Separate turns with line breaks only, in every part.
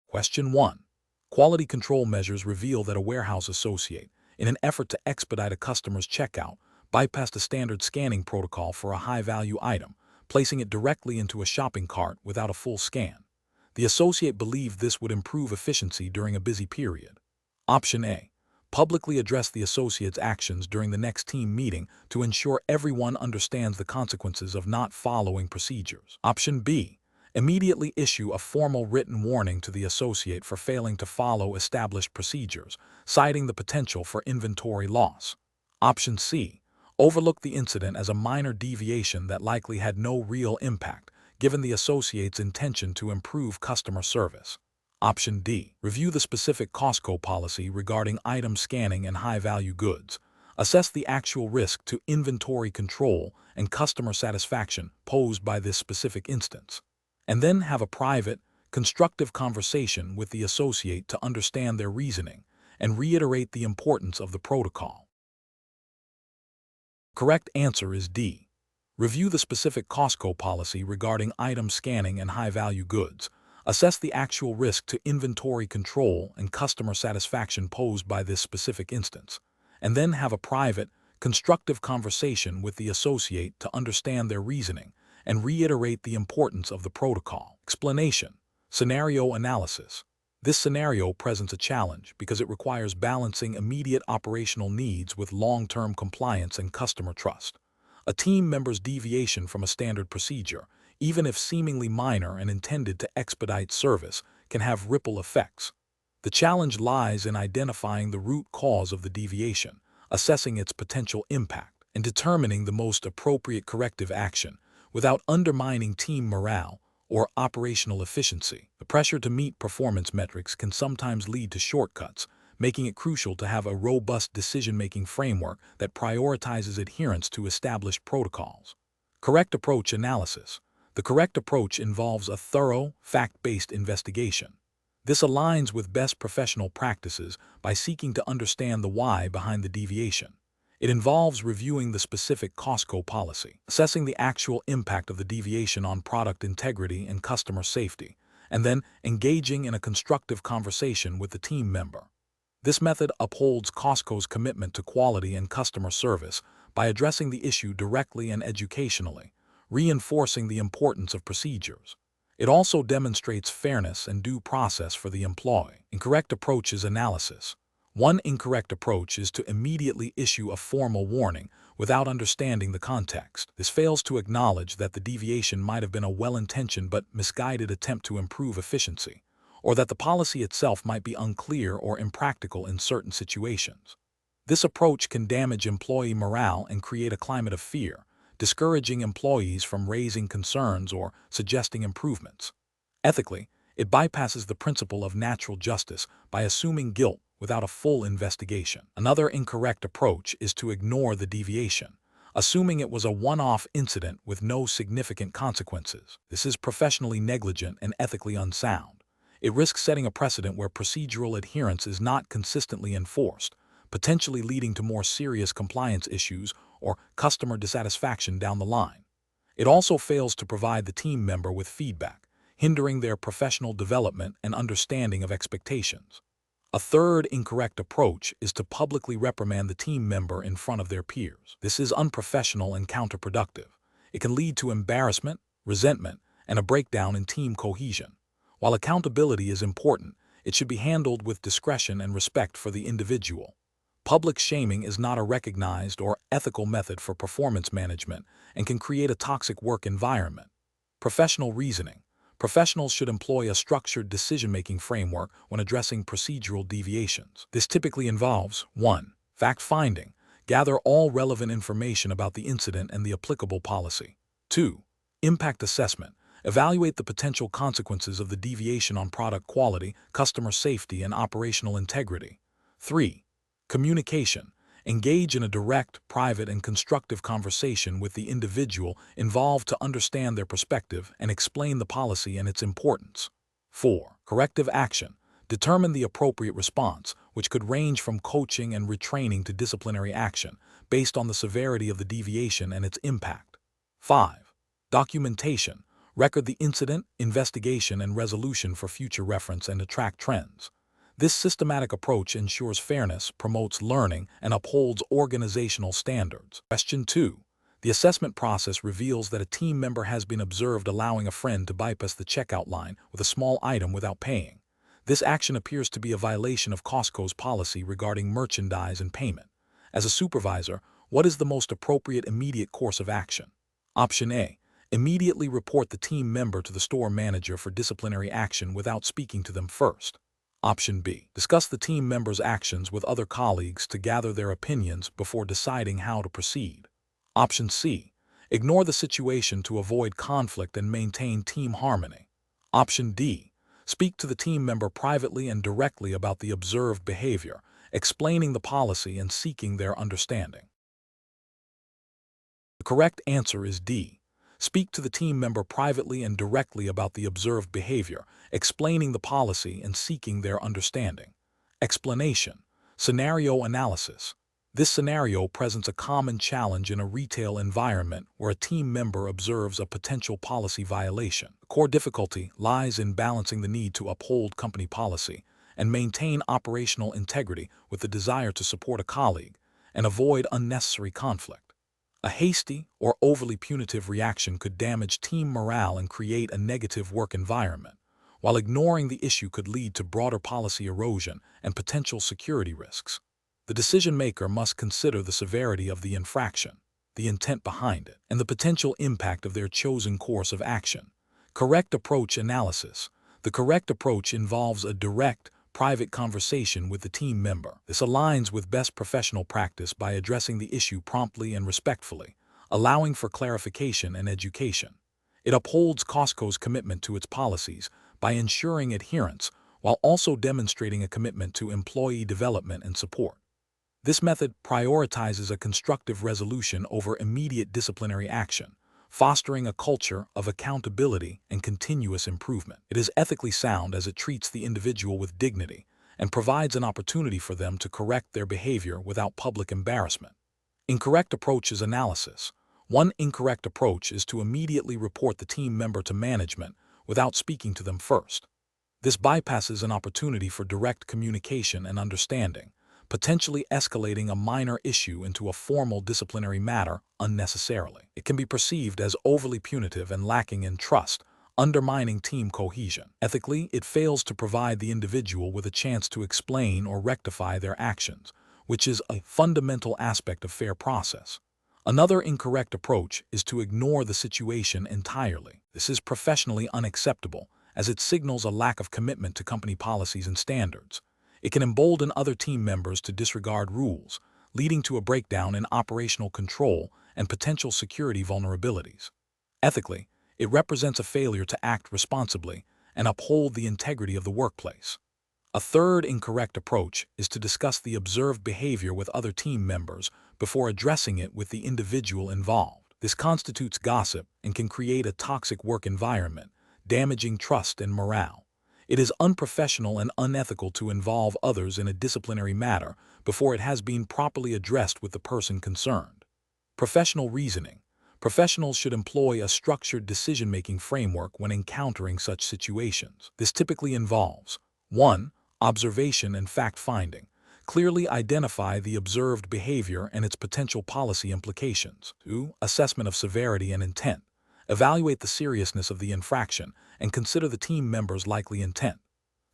Question 1. Quality control measures reveal that a warehouse associate, in an effort to expedite a customer's checkout, bypassed a standard scanning protocol for a high-value item, placing it directly into a shopping cart without a full scan. The associate believed this would improve efficiency during a busy period. Option A. Publicly address the associate's actions during the next team meeting to ensure everyone understands the consequences of not following procedures. Option B. Immediately issue a formal written warning to the associate for failing to follow established procedures, citing the potential for inventory loss. Option C. Overlook the incident as a minor deviation that likely had no real impact, given the associate's intention to improve customer service. Option D. Review the specific Costco policy regarding item scanning and high-value goods. Assess the actual risk to inventory control and customer satisfaction posed by this specific instance. And then have a private, constructive conversation with the associate to understand their reasoning and reiterate the importance of the protocol. Correct answer is D. Review the specific Costco policy regarding item scanning and high-value goods. Assess the actual risk to inventory control and customer satisfaction posed by this specific instance, and then have a private, constructive conversation with the associate to understand their reasoning and reiterate the importance of the protocol. Explanation. Scenario analysis. This scenario presents a challenge because it requires balancing immediate operational needs with long-term compliance and customer trust. A team member's deviation from a standard procedure, even if seemingly minor and intended to expedite service, can have ripple effects. The challenge lies in identifying the root cause of the deviation, assessing its potential impact, and determining the most appropriate corrective action without undermining team morale or operational efficiency. The pressure to meet performance metrics can sometimes lead to shortcuts, making it crucial to have a robust decision-making framework that prioritizes adherence to established protocols. Correct approach analysis. The correct approach involves a thorough, fact-based investigation. This aligns with best professional practices by seeking to understand the why behind the deviation. It involves reviewing the specific Costco policy, assessing the actual impact of the deviation on product integrity and customer safety, and then engaging in a constructive conversation with the team member. This method upholds Costco's commitment to quality and customer service by addressing the issue directly and educationally, reinforcing the importance of procedures. It also demonstrates fairness and due process for the employee. Incorrect approach is analysis. One incorrect approach is to immediately issue a formal warning without understanding the context. This fails to acknowledge that the deviation might have been a well-intentioned but misguided attempt to improve efficiency, or that the policy itself might be unclear or impractical in certain situations. This approach can damage employee morale and create a climate of fear, discouraging employees from raising concerns or suggesting improvements. Ethically, it bypasses the principle of natural justice by assuming guilt without a full investigation. Another incorrect approach is to ignore the deviation, assuming it was a one-off incident with no significant consequences. This is professionally negligent and ethically unsound. It risks setting a precedent where procedural adherence is not consistently enforced, potentially leading to more serious compliance issues or customer dissatisfaction down the line. It also fails to provide the team member with feedback, hindering their professional development and understanding of expectations. A third incorrect approach is to publicly reprimand the team member in front of their peers. This is unprofessional and counterproductive. It can lead to embarrassment, resentment, and a breakdown in team cohesion. While accountability is important, it should be handled with discretion and respect for the individual. Public shaming is not a recognized or ethical method for performance management and can create a toxic work environment. Professional reasoning. Professionals should employ a structured decision-making framework when addressing procedural deviations. This typically involves 1. Fact-finding. Gather all relevant information about the incident and the applicable policy. 2. Impact assessment. Evaluate the potential consequences of the deviation on product quality, customer safety, and operational integrity. 3. Communication. Engage in a direct, private, and constructive conversation with the individual involved to understand their perspective and explain the policy and its importance. 4. Corrective action. Determine the appropriate response, which could range from coaching and retraining to disciplinary action, based on the severity of the deviation and its impact. 5. Documentation. Record the incident, investigation, and resolution for future reference and to track trends. This systematic approach ensures fairness, promotes learning, and upholds organizational standards. Question 2. The assessment process reveals that a team member has been observed allowing a friend to bypass the checkout line with a small item without paying. This action appears to be a violation of Costco's policy regarding merchandise and payment. As a supervisor, what is the most appropriate immediate course of action? Option A. Immediately report the team member to the store manager for disciplinary action without speaking to them first. Option B. Discuss the team member's actions with other colleagues to gather their opinions before deciding how to proceed. Option C. Ignore the situation to avoid conflict and maintain team harmony. Option D. Speak to the team member privately and directly about the observed behavior, explaining the policy and seeking their understanding. The correct answer is D. Speak to the team member privately and directly about the observed behavior, explaining the policy and seeking their understanding. Explanation. Scenario analysis. This scenario presents a common challenge in a retail environment where a team member observes a potential policy violation. The core difficulty lies in balancing the need to uphold company policy and maintain operational integrity with the desire to support a colleague and avoid unnecessary conflict. A hasty or overly punitive reaction could damage team morale and create a negative work environment, while ignoring the issue could lead to broader policy erosion and potential security risks. The decision-maker must consider the severity of the infraction, the intent behind it, and the potential impact of their chosen course of action. Correct approach analysis. The correct approach involves a direct, private conversation with the team member. This aligns with best professional practice by addressing the issue promptly and respectfully, allowing for clarification and education. It upholds Costco's commitment to its policies by ensuring adherence while also demonstrating a commitment to employee development and support. This method prioritizes a constructive resolution over immediate disciplinary action, fostering a culture of accountability and continuous improvement. It is ethically sound as it treats the individual with dignity and provides an opportunity for them to correct their behavior without public embarrassment. Incorrect approaches analysis. One incorrect approach is to immediately report the team member to management without speaking to them first. This bypasses an opportunity for direct communication and understanding, potentially escalating a minor issue into a formal disciplinary matter unnecessarily. It can be perceived as overly punitive and lacking in trust, undermining team cohesion. Ethically, it fails to provide the individual with a chance to explain or rectify their actions, which is a fundamental aspect of fair process. Another incorrect approach is to ignore the situation entirely. This is professionally unacceptable, as it signals a lack of commitment to company policies and standards. It can embolden other team members to disregard rules, leading to a breakdown in operational control and potential security vulnerabilities. Ethically, it represents a failure to act responsibly and uphold the integrity of the workplace. A third incorrect approach is to discuss the observed behavior with other team members before addressing it with the individual involved. This constitutes gossip and can create a toxic work environment, damaging trust and morale. It is unprofessional and unethical to involve others in a disciplinary matter before it has been properly addressed with the person concerned. Professional reasoning. Professionals should employ a structured decision-making framework when encountering such situations. This typically involves 1. Observation and fact-finding. Clearly identify the observed behavior and its potential policy implications. 2. Assessment of severity and intent. Evaluate the seriousness of the infraction and consider the team member's likely intent.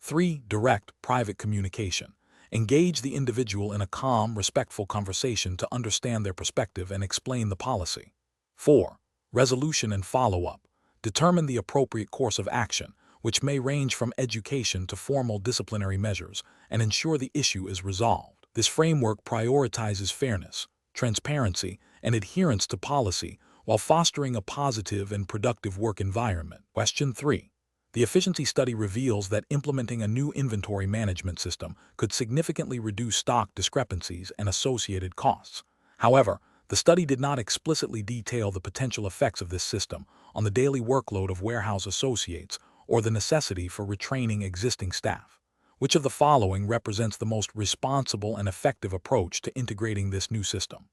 3. Direct, private communication. Engage the individual in a calm, respectful conversation to understand their perspective and explain the policy. 4. Resolution and follow-up. Determine the appropriate course of action, which may range from education to formal disciplinary measures, and ensure the issue is resolved. This framework prioritizes fairness, transparency, and adherence to policy, while fostering a positive and productive work environment. Question 3. The efficiency study reveals that implementing a new inventory management system could significantly reduce stock discrepancies and associated costs. However, the study did not explicitly detail the potential effects of this system on the daily workload of warehouse associates or the necessity for retraining existing staff. Which of the following represents the most responsible and effective approach to integrating this new system?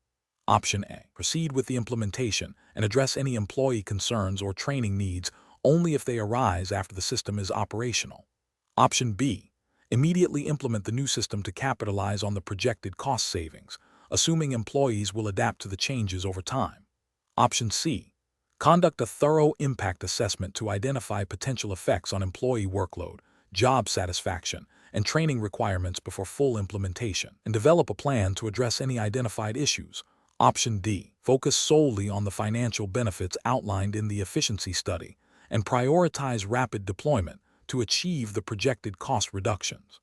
Option A. Proceed with the implementation and address any employee concerns or training needs only if they arise after the system is operational. Option B. Immediately implement the new system to capitalize on the projected cost savings, assuming employees will adapt to the changes over time. Option C. Conduct a thorough impact assessment to identify potential effects on employee workload, job satisfaction, and training requirements before full implementation, and develop a plan to address any identified issues. Option D. Focus solely on the financial benefits outlined in the efficiency study and prioritize rapid deployment to achieve the projected cost reductions.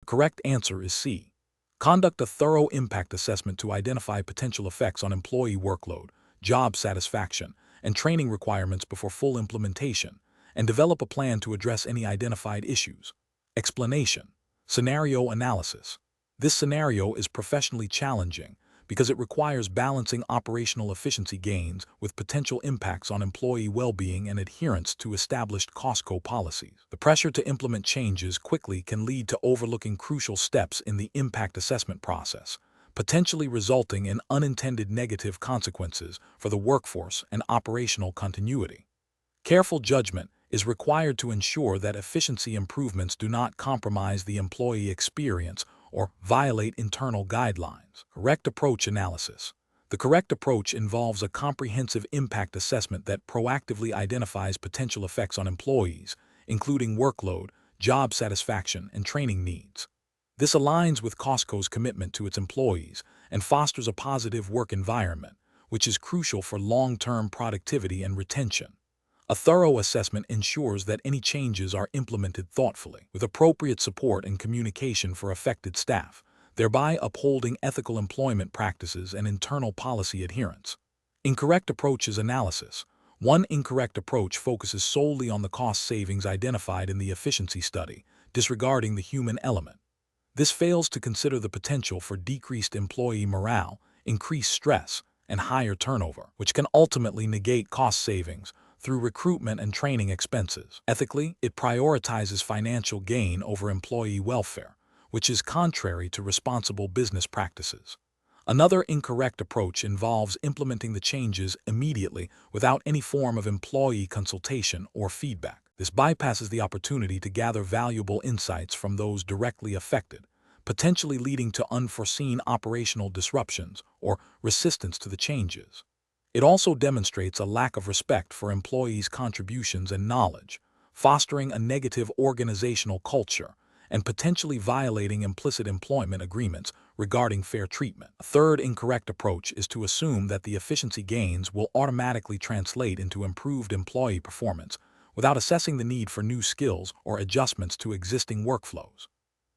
The correct answer is C. Conduct a thorough impact assessment to identify potential effects on employee workload, job satisfaction, and training requirements before full implementation, and develop a plan to address any identified issues. Explanation. Scenario analysis. This scenario is professionally challenging because it requires balancing operational efficiency gains with potential impacts on employee well-being and adherence to established Costco policies. The pressure to implement changes quickly can lead to overlooking crucial steps in the impact assessment process, potentially resulting in unintended negative consequences for the workforce and operational continuity. Careful judgment is required to ensure that efficiency improvements do not compromise the employee experience or violate internal guidelines. Correct approach analysis. The correct approach involves a comprehensive impact assessment that proactively identifies potential effects on employees, including workload, job satisfaction, and training needs. This aligns with Costco's commitment to its employees and fosters a positive work environment, which is crucial for long-term productivity and retention. A thorough assessment ensures that any changes are implemented thoughtfully, with appropriate support and communication for affected staff, thereby upholding ethical employment practices and internal policy adherence. Incorrect approaches analysis. One incorrect approach focuses solely on the cost savings identified in the efficiency study, disregarding the human element. This fails to consider the potential for decreased employee morale, increased stress, and higher turnover, which can ultimately negate cost savings through recruitment and training expenses. Ethically, it prioritizes financial gain over employee welfare, which is contrary to responsible business practices. Another incorrect approach involves implementing the changes immediately without any form of employee consultation or feedback. This bypasses the opportunity to gather valuable insights from those directly affected, potentially leading to unforeseen operational disruptions or resistance to the changes. It also demonstrates a lack of respect for employees' contributions and knowledge, fostering a negative organizational culture and potentially violating implicit employment agreements regarding fair treatment. A third incorrect approach is to assume that the efficiency gains will automatically translate into improved employee performance without assessing the need for new skills or adjustments to existing workflows.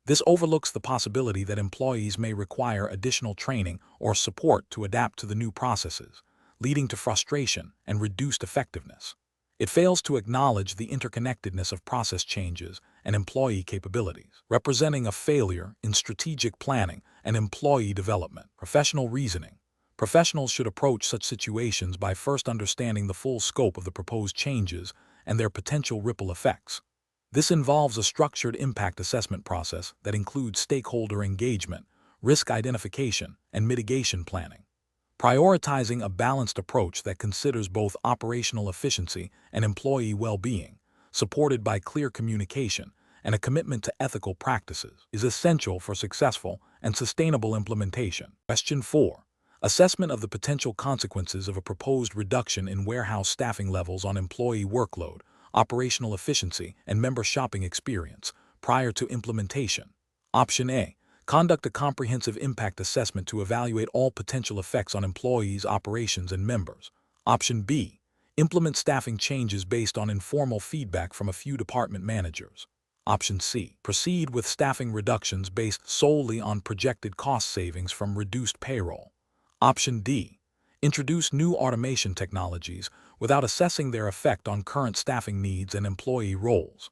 This overlooks the possibility that employees may require additional training or support to adapt to the new processes, leading to frustration and reduced effectiveness. It fails to acknowledge the interconnectedness of process changes and employee capabilities, representing a failure in strategic planning and employee development. Professional reasoning. Professionals should approach such situations by first understanding the full scope of the proposed changes and their potential ripple effects. This involves a structured impact assessment process that includes stakeholder engagement, risk identification, and mitigation planning. Prioritizing a balanced approach that considers both operational efficiency and employee well-being, supported by clear communication and a commitment to ethical practices, is essential for successful and sustainable implementation. Question 4. Assessment of the potential consequences of a proposed reduction in warehouse staffing levels on employee workload, operational efficiency, and member shopping experience prior to implementation. Option A. Conduct a comprehensive impact assessment to evaluate all potential effects on employees, operations, and members. Option B. Implement staffing changes based on informal feedback from a few department managers. Option C. Proceed with staffing reductions based solely on projected cost savings from reduced payroll. Option D. Introduce new automation technologies without assessing their effect on current staffing needs and employee roles.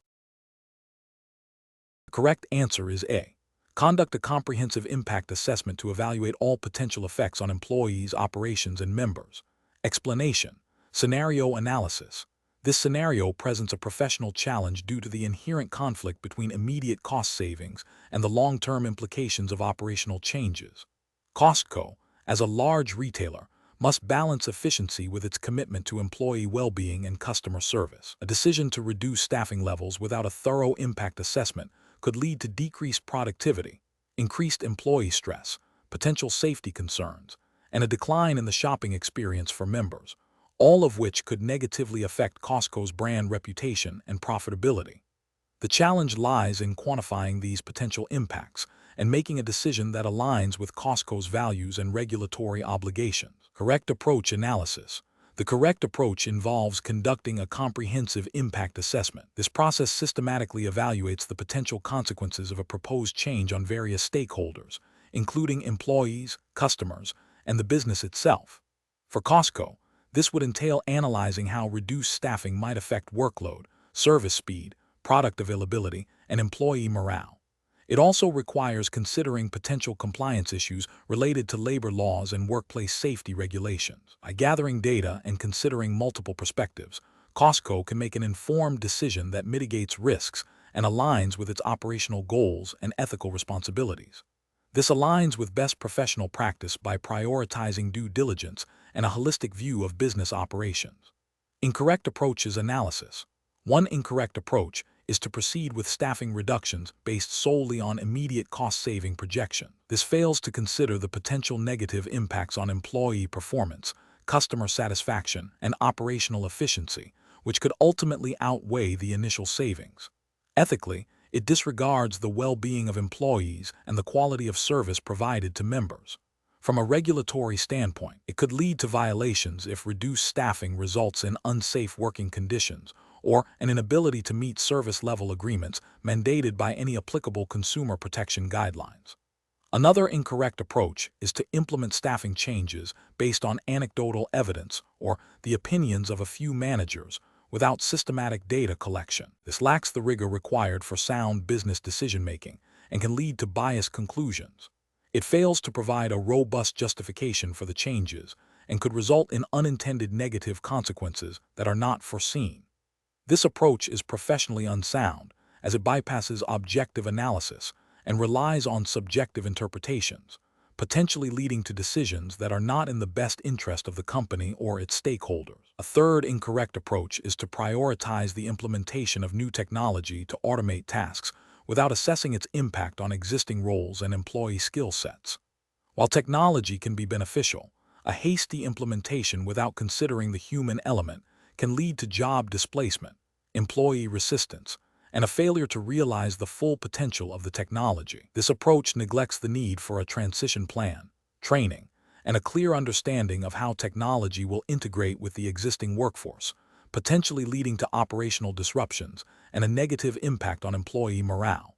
The correct answer is A. Conduct a comprehensive impact assessment to evaluate all potential effects on employees, operations, and members. Explanation. Scenario analysis. This scenario presents a professional challenge due to the inherent conflict between immediate cost savings and the long-term implications of operational changes. Costco, as a large retailer, must balance efficiency with its commitment to employee well-being and customer service. A decision to reduce staffing levels without a thorough impact assessment could lead to decreased productivity, increased employee stress, potential safety concerns, and a decline in the shopping experience for members, all of which could negatively affect Costco's brand reputation and profitability. The challenge lies in quantifying these potential impacts and making a decision that aligns with Costco's values and regulatory obligations. Correct approach analysis. The correct approach involves conducting a comprehensive impact assessment. This process systematically evaluates the potential consequences of a proposed change on various stakeholders, including employees, customers, and the business itself. For Costco, this would entail analyzing how reduced staffing might affect workload, service speed, product availability, and employee morale. It also requires considering potential compliance issues related to labor laws and workplace safety regulations. By gathering data and considering multiple perspectives, Costco can make an informed decision that mitigates risks and aligns with its operational goals and ethical responsibilities. This aligns with best professional practice by prioritizing due diligence and a holistic view of business operations. Incorrect approaches analysis. One incorrect approach is to proceed with staffing reductions based solely on immediate cost-saving projection. This fails to consider the potential negative impacts on employee performance, customer satisfaction, and operational efficiency, which could ultimately outweigh the initial savings. Ethically, it disregards the well-being of employees and the quality of service provided to members. From a regulatory standpoint, it could lead to violations if reduced staffing results in unsafe working conditions or an inability to meet service-level agreements mandated by any applicable consumer protection guidelines. Another incorrect approach is to implement staffing changes based on anecdotal evidence or the opinions of a few managers without systematic data collection. This lacks the rigor required for sound business decision-making and can lead to biased conclusions. It fails to provide a robust justification for the changes and could result in unintended negative consequences that are not foreseen. This approach is professionally unsound as it bypasses objective analysis and relies on subjective interpretations, potentially leading to decisions that are not in the best interest of the company or its stakeholders. A third incorrect approach is to prioritize the implementation of new technology to automate tasks without assessing its impact on existing roles and employee skill sets. While technology can be beneficial, a hasty implementation without considering the human element can lead to job displacement, employee resistance, and a failure to realize the full potential of the technology. This approach neglects the need for a transition plan, training, and a clear understanding of how technology will integrate with the existing workforce, potentially leading to operational disruptions and a negative impact on employee morale.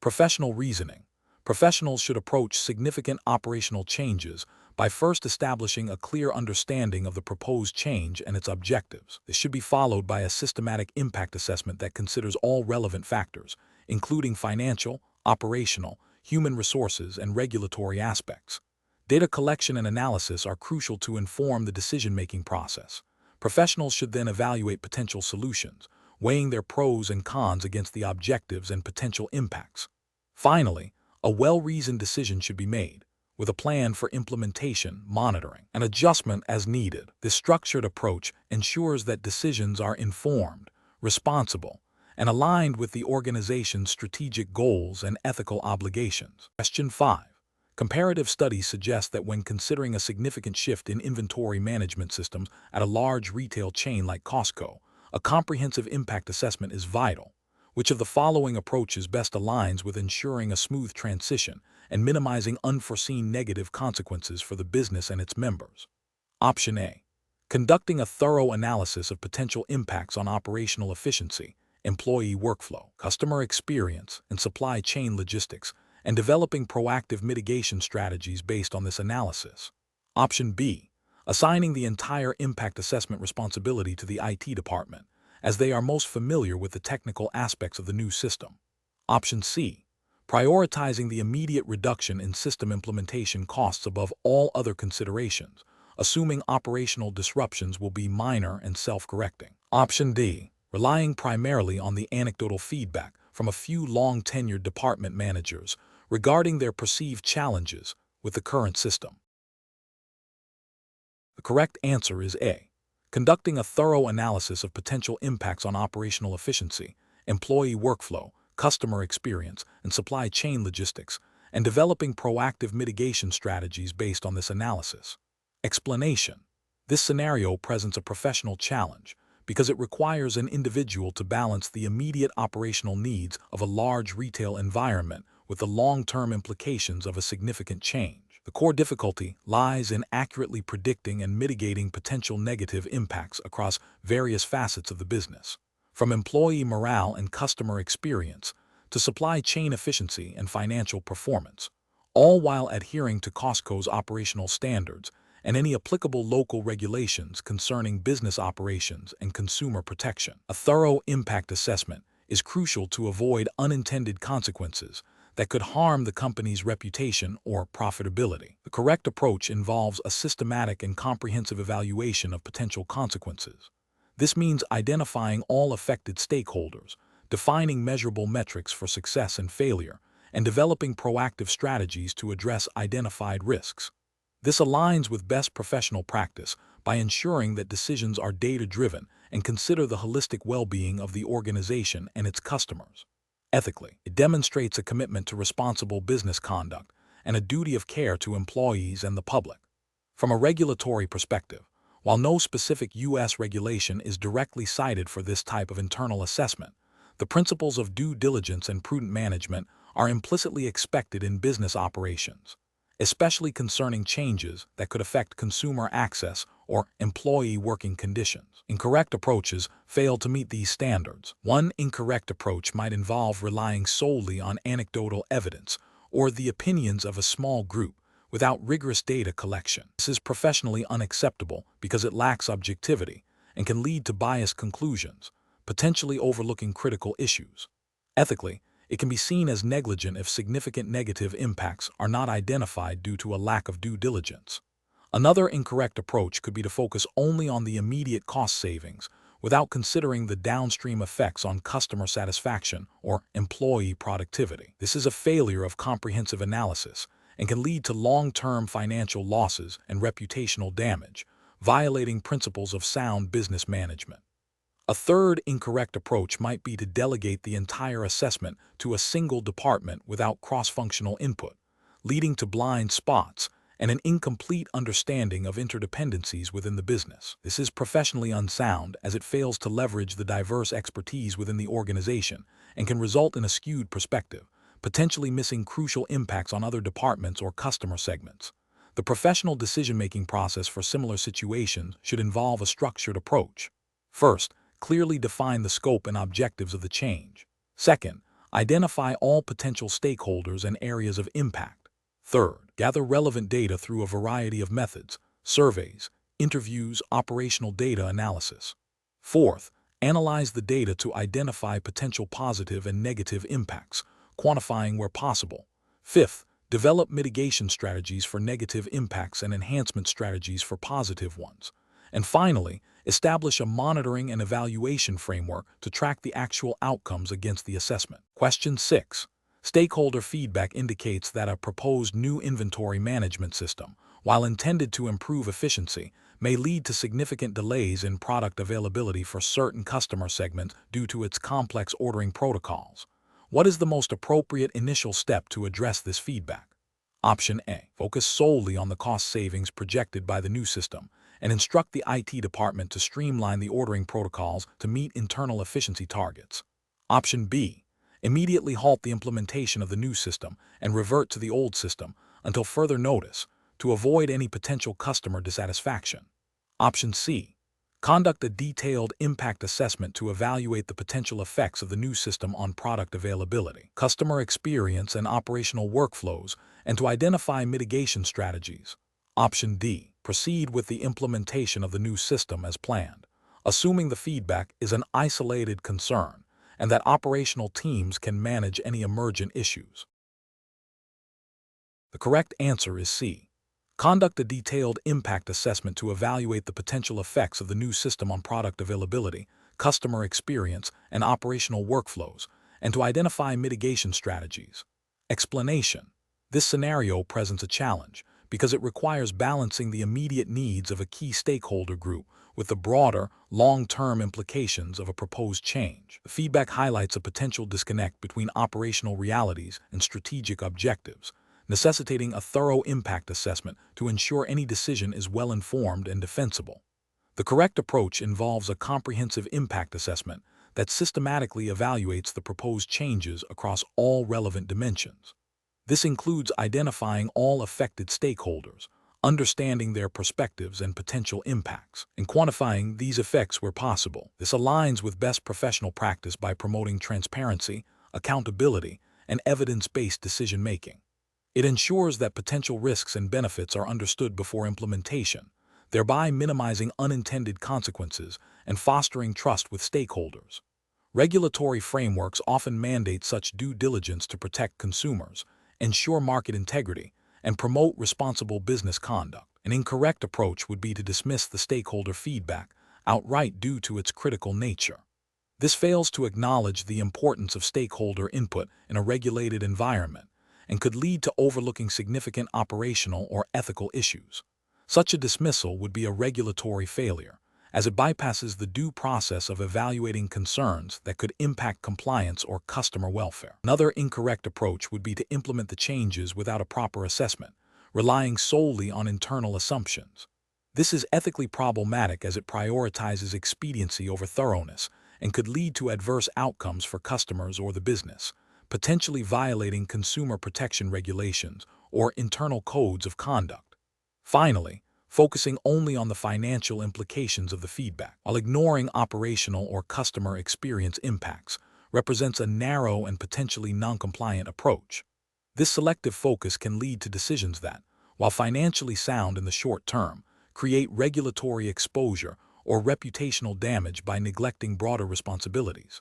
Professional reasoning. Professionals should approach significant operational changes by first establishing a clear understanding of the proposed change and its objectives. This should be followed by a systematic impact assessment that considers all relevant factors, including financial, operational, human resources, and regulatory aspects. Data collection and analysis are crucial to inform the decision-making process. Professionals should then evaluate potential solutions, weighing their pros and cons against the objectives and potential impacts. Finally, a well-reasoned decision should be made, with a plan for implementation, monitoring, and adjustment as needed. This structured approach ensures that decisions are informed, responsible, and aligned with the organization's strategic goals and ethical obligations. Question 5. Comparative studies suggest that when considering a significant shift in inventory management systems at a large retail chain like Costco, a comprehensive impact assessment is vital. Which of the following approaches best aligns with ensuring a smooth transition and minimizing unforeseen negative consequences for the business and its members? Option A. Conducting a thorough analysis of potential impacts on operational efficiency, employee workflow, customer experience, and supply chain logistics, and developing proactive mitigation strategies based on this analysis. Option B. Assigning the entire impact assessment responsibility to the IT department, as they are most familiar with the technical aspects of the new system. Option C. Prioritizing the immediate reduction in system implementation costs above all other considerations, assuming operational disruptions will be minor and self-correcting. Option D. Relying primarily on the anecdotal feedback from a few long-tenured department managers regarding their perceived challenges with the current system. The correct answer is A. Conducting a thorough analysis of potential impacts on operational efficiency, employee workflow, customer experience, and supply chain logistics, and developing proactive mitigation strategies based on this analysis. Explanation. This scenario presents a professional challenge because it requires an individual to balance the immediate operational needs of a large retail environment with the long-term implications of a significant change. The core difficulty lies in accurately predicting and mitigating potential negative impacts across various facets of the business, from employee morale and customer experience to supply chain efficiency and financial performance, all while adhering to Costco's operational standards and any applicable local regulations concerning business operations and consumer protection. A thorough impact assessment is crucial to avoid unintended consequences that could harm the company's reputation or profitability. The correct approach involves a systematic and comprehensive evaluation of potential consequences. This means identifying all affected stakeholders, defining measurable metrics for success and failure, and developing proactive strategies to address identified risks. This aligns with best professional practice by ensuring that decisions are data-driven and consider the holistic well-being of the organization and its customers. Ethically, it demonstrates a commitment to responsible business conduct and a duty of care to employees and the public. From a regulatory perspective, while no specific U.S. regulation is directly cited for this type of internal assessment, the principles of due diligence and prudent management are implicitly expected in business operations, especially concerning changes that could affect consumer access or employee working conditions. Incorrect approaches fail to meet these standards. One incorrect approach might involve relying solely on anecdotal evidence or the opinions of a small group without rigorous data collection. This is professionally unacceptable because it lacks objectivity and can lead to biased conclusions, potentially overlooking critical issues. Ethically, it can be seen as negligent if significant negative impacts are not identified due to a lack of due diligence. Another incorrect approach could be to focus only on the immediate cost savings without considering the downstream effects on customer satisfaction or employee productivity. This is a failure of comprehensive analysis and can lead to long-term financial losses and reputational damage, violating principles of sound business management. A third incorrect approach might be to delegate the entire assessment to a single department without cross-functional input, leading to blind spots and an incomplete understanding of interdependencies within the business. This is professionally unsound as it fails to leverage the diverse expertise within the organization and can result in a skewed perspective, potentially missing crucial impacts on other departments or customer segments. The professional decision-making process for similar situations should involve a structured approach. First, clearly define the scope and objectives of the change. Second, identify all potential stakeholders and areas of impact. Third, gather relevant data through a variety of methods, surveys, interviews, operational data analysis. Fourth, analyze the data to identify potential positive and negative impacts, quantifying where possible. Fifth, develop mitigation strategies for negative impacts and enhancement strategies for positive ones. And finally, establish a monitoring and evaluation framework to track the actual outcomes against the assessment. Question 6. Stakeholder feedback indicates that a proposed new inventory management system, while intended to improve efficiency, may lead to significant delays in product availability for certain customer segments due to its complex ordering protocols. What is the most appropriate initial step to address this feedback? Option A. Focus solely on the cost savings projected by the new system and instruct the IT department to streamline the ordering protocols to meet internal efficiency targets. Option B. Immediately halt the implementation of the new system and revert to the old system until further notice to avoid any potential customer dissatisfaction. Option C. Conduct a detailed impact assessment to evaluate the potential effects of the new system on product availability, customer experience, and operational workflows, and to identify mitigation strategies. Option D. Proceed with the implementation of the new system as planned, assuming the feedback is an isolated concern and that operational teams can manage any emergent issues. The correct answer is C. Conduct a detailed impact assessment to evaluate the potential effects of the new system on product availability, customer experience, and operational workflows, and to identify mitigation strategies. Explanation. This scenario presents a challenge because it requires balancing the immediate needs of a key stakeholder group with the broader, long-term implications of a proposed change. The feedback highlights a potential disconnect between operational realities and strategic objectives, necessitating a thorough impact assessment to ensure any decision is well-informed and defensible. The correct approach involves a comprehensive impact assessment that systematically evaluates the proposed changes across all relevant dimensions. This includes identifying all affected stakeholders, understanding their perspectives and potential impacts, and quantifying these effects where possible. This aligns with best professional practice by promoting transparency, accountability, and evidence-based decision-making. It ensures that potential risks and benefits are understood before implementation, thereby minimizing unintended consequences and fostering trust with stakeholders. Regulatory frameworks often mandate such due diligence to protect consumers, ensure market integrity, and promote responsible business conduct. An incorrect approach would be to dismiss the stakeholder feedback outright due to its critical nature. This fails to acknowledge the importance of stakeholder input in a regulated environment and could lead to overlooking significant operational or ethical issues. Such a dismissal would be a regulatory failure, as it bypasses the due process of evaluating concerns that could impact compliance or customer welfare. Another incorrect approach would be to implement the changes without a proper assessment, relying solely on internal assumptions. This is ethically problematic as it prioritizes expediency over thoroughness and could lead to adverse outcomes for customers or the business, potentially violating consumer protection regulations or internal codes of conduct. Finally, focusing only on the financial implications of the feedback, while ignoring operational or customer experience impacts, represents a narrow and potentially non-compliant approach. This selective focus can lead to decisions that, while financially sound in the short term, create regulatory exposure or reputational damage by neglecting broader responsibilities.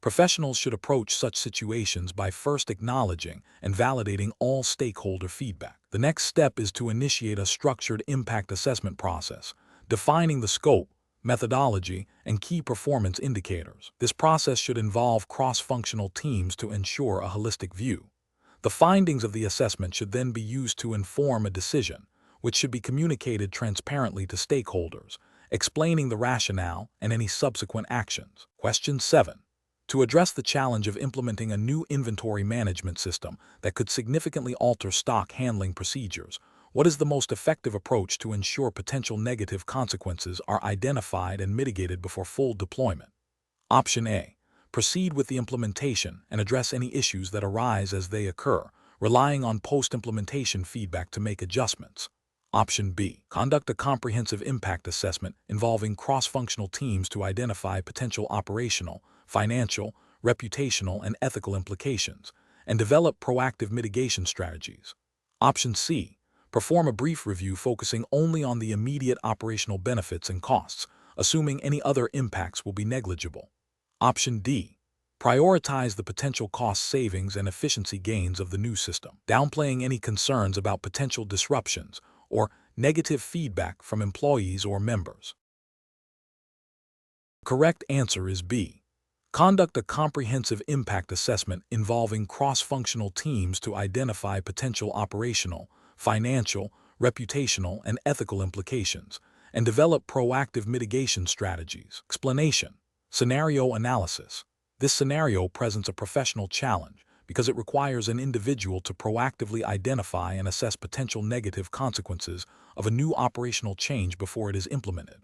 Professionals should approach such situations by first acknowledging and validating all stakeholder feedback. The next step is to initiate a structured impact assessment process, defining the scope, methodology, and key performance indicators. This process should involve cross-functional teams to ensure a holistic view. The findings of the assessment should then be used to inform a decision, which should be communicated transparently to stakeholders, explaining the rationale and any subsequent actions. Question 7. To address the challenge of implementing a new inventory management system that could significantly alter stock handling procedures, what is the most effective approach to ensure potential negative consequences are identified and mitigated before full deployment? Option A. Proceed with the implementation and address any issues that arise as they occur, relying on post-implementation feedback to make adjustments. Option B. Conduct a comprehensive impact assessment involving cross-functional teams to identify potential operational, financial, reputational, and ethical implications, and develop proactive mitigation strategies. Option C. Perform a brief review focusing only on the immediate operational benefits and costs, assuming any other impacts will be negligible. Option D. Prioritize the potential cost savings and efficiency gains of the new system, downplaying any concerns about potential disruptions or negative feedback from employees or members. The correct answer is B. Conduct a comprehensive impact assessment involving cross-functional teams to identify potential operational, financial, reputational, and ethical implications, and develop proactive mitigation strategies. Explanation. Scenario analysis. This scenario presents a professional challenge because it requires an individual to proactively identify and assess potential negative consequences of a new operational change before it is implemented.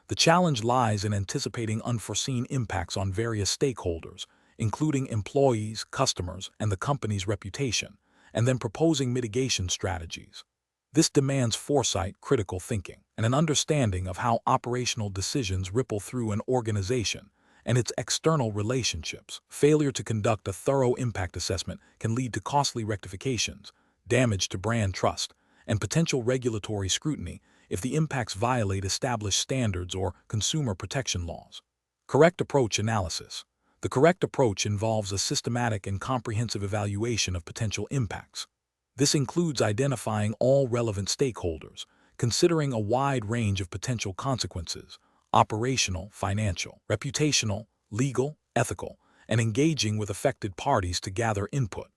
The challenge lies in anticipating unforeseen impacts on various stakeholders, including employees, customers, and the company's reputation, and then proposing mitigation strategies. This demands foresight, critical thinking, and an understanding of how operational decisions ripple through an organization and its external relationships. Failure to conduct a thorough impact assessment can lead to costly rectifications, damage to brand trust, and potential regulatory scrutiny if the impacts violate established standards or consumer protection laws. Correct approach analysis. The correct approach involves a systematic and comprehensive evaluation of potential impacts. This includes identifying all relevant stakeholders, considering a wide range of potential consequences: operational, financial, reputational, legal, ethical, and engaging with affected parties to gather input.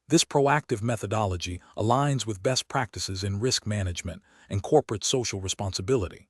This proactive methodology aligns with best practices in risk management and corporate social responsibility.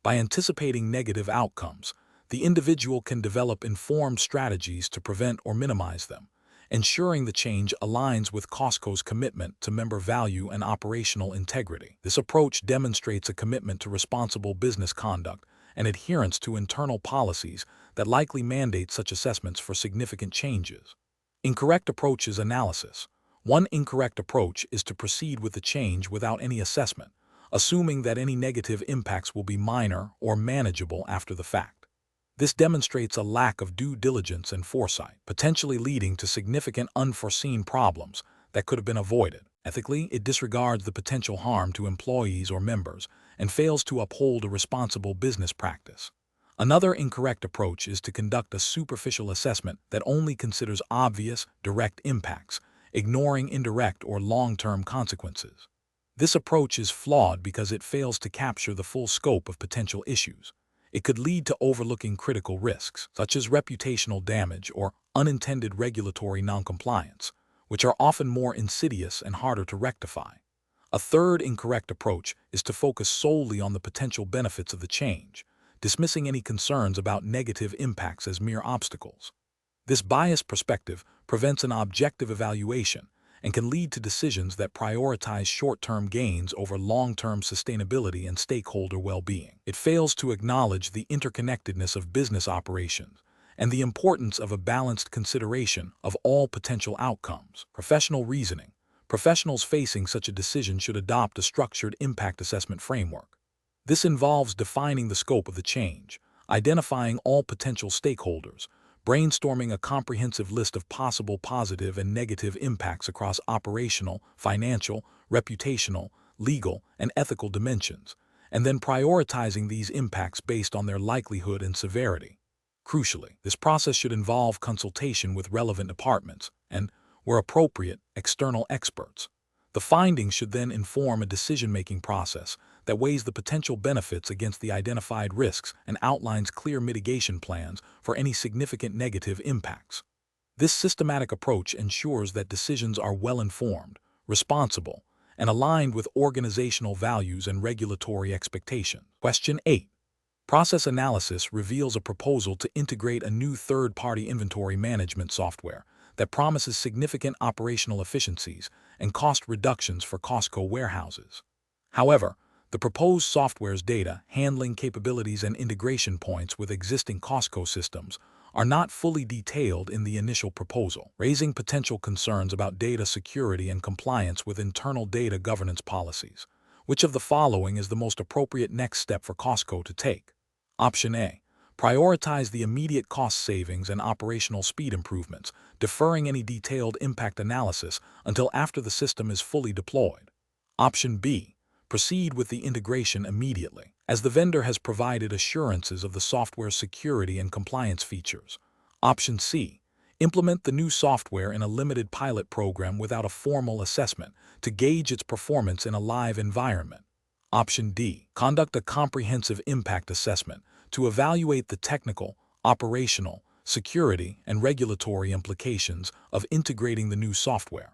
By anticipating negative outcomes, the individual can develop informed strategies to prevent or minimize them, ensuring the change aligns with Costco's commitment to member value and operational integrity. This approach demonstrates a commitment to responsible business conduct and adherence to internal policies that likely mandate such assessments for significant changes. Incorrect approaches analysis. One incorrect approach is to proceed with the change without any assessment, assuming that any negative impacts will be minor or manageable after the fact. This demonstrates a lack of due diligence and foresight, potentially leading to significant unforeseen problems that could have been avoided. Ethically, it disregards the potential harm to employees or members and fails to uphold a responsible business practice. Another incorrect approach is to conduct a superficial assessment that only considers obvious, direct impacts, ignoring indirect or long-term consequences. This approach is flawed because it fails to capture the full scope of potential issues. It could lead to overlooking critical risks, such as reputational damage or unintended regulatory noncompliance, which are often more insidious and harder to rectify. A third incorrect approach is to focus solely on the potential benefits of the change, dismissing any concerns about negative impacts as mere obstacles. This biased perspective prevents an objective evaluation and can lead to decisions that prioritize short-term gains over long-term sustainability and stakeholder well-being. It fails to acknowledge the interconnectedness of business operations and the importance of a balanced consideration of all potential outcomes. Professional reasoning. Professionals facing such a decision should adopt a structured impact assessment framework. This involves defining the scope of the change, identifying all potential stakeholders, brainstorming a comprehensive list of possible positive and negative impacts across operational, financial, reputational, legal, and ethical dimensions, and then prioritizing these impacts based on their likelihood and severity. Crucially, this process should involve consultation with relevant departments and, where appropriate, external experts. The findings should then inform a decision-making process that weighs the potential benefits against the identified risks and outlines clear mitigation plans for any significant negative impacts. This systematic approach ensures that decisions are well-informed, responsible, and aligned with organizational values and regulatory expectations. Question 8. Process analysis reveals a proposal to integrate a new third-party inventory management software that promises significant operational efficiencies and cost reductions for Costco warehouses. However, the proposed software's data handling capabilities and integration points with existing Costco systems are not fully detailed in the initial proposal, raising potential concerns about data security and compliance with internal data governance policies. Which of the following is the most appropriate next step for Costco to take? Option A. Prioritize the immediate cost savings and operational speed improvements, deferring any detailed impact analysis until after the system is fully deployed. Option B. Proceed with the integration immediately, as the vendor has provided assurances of the software's security and compliance features. Option C. Implement the new software in a limited pilot program without a formal assessment to gauge its performance in a live environment. Option D. Conduct a comprehensive impact assessment to evaluate the technical, operational, security, and regulatory implications of integrating the new software.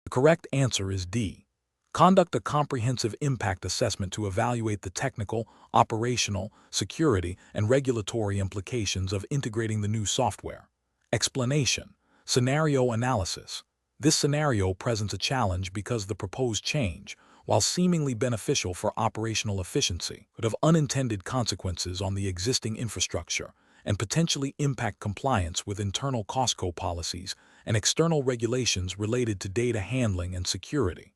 The correct answer is D. Conduct a comprehensive impact assessment to evaluate the technical, operational, security, and regulatory implications of integrating the new software. Explanation. Scenario analysis. This scenario presents a challenge because the proposed change, while seemingly beneficial for operational efficiency, could have unintended consequences on the existing infrastructure and potentially impact compliance with internal Costco policies and external regulations related to data handling and security.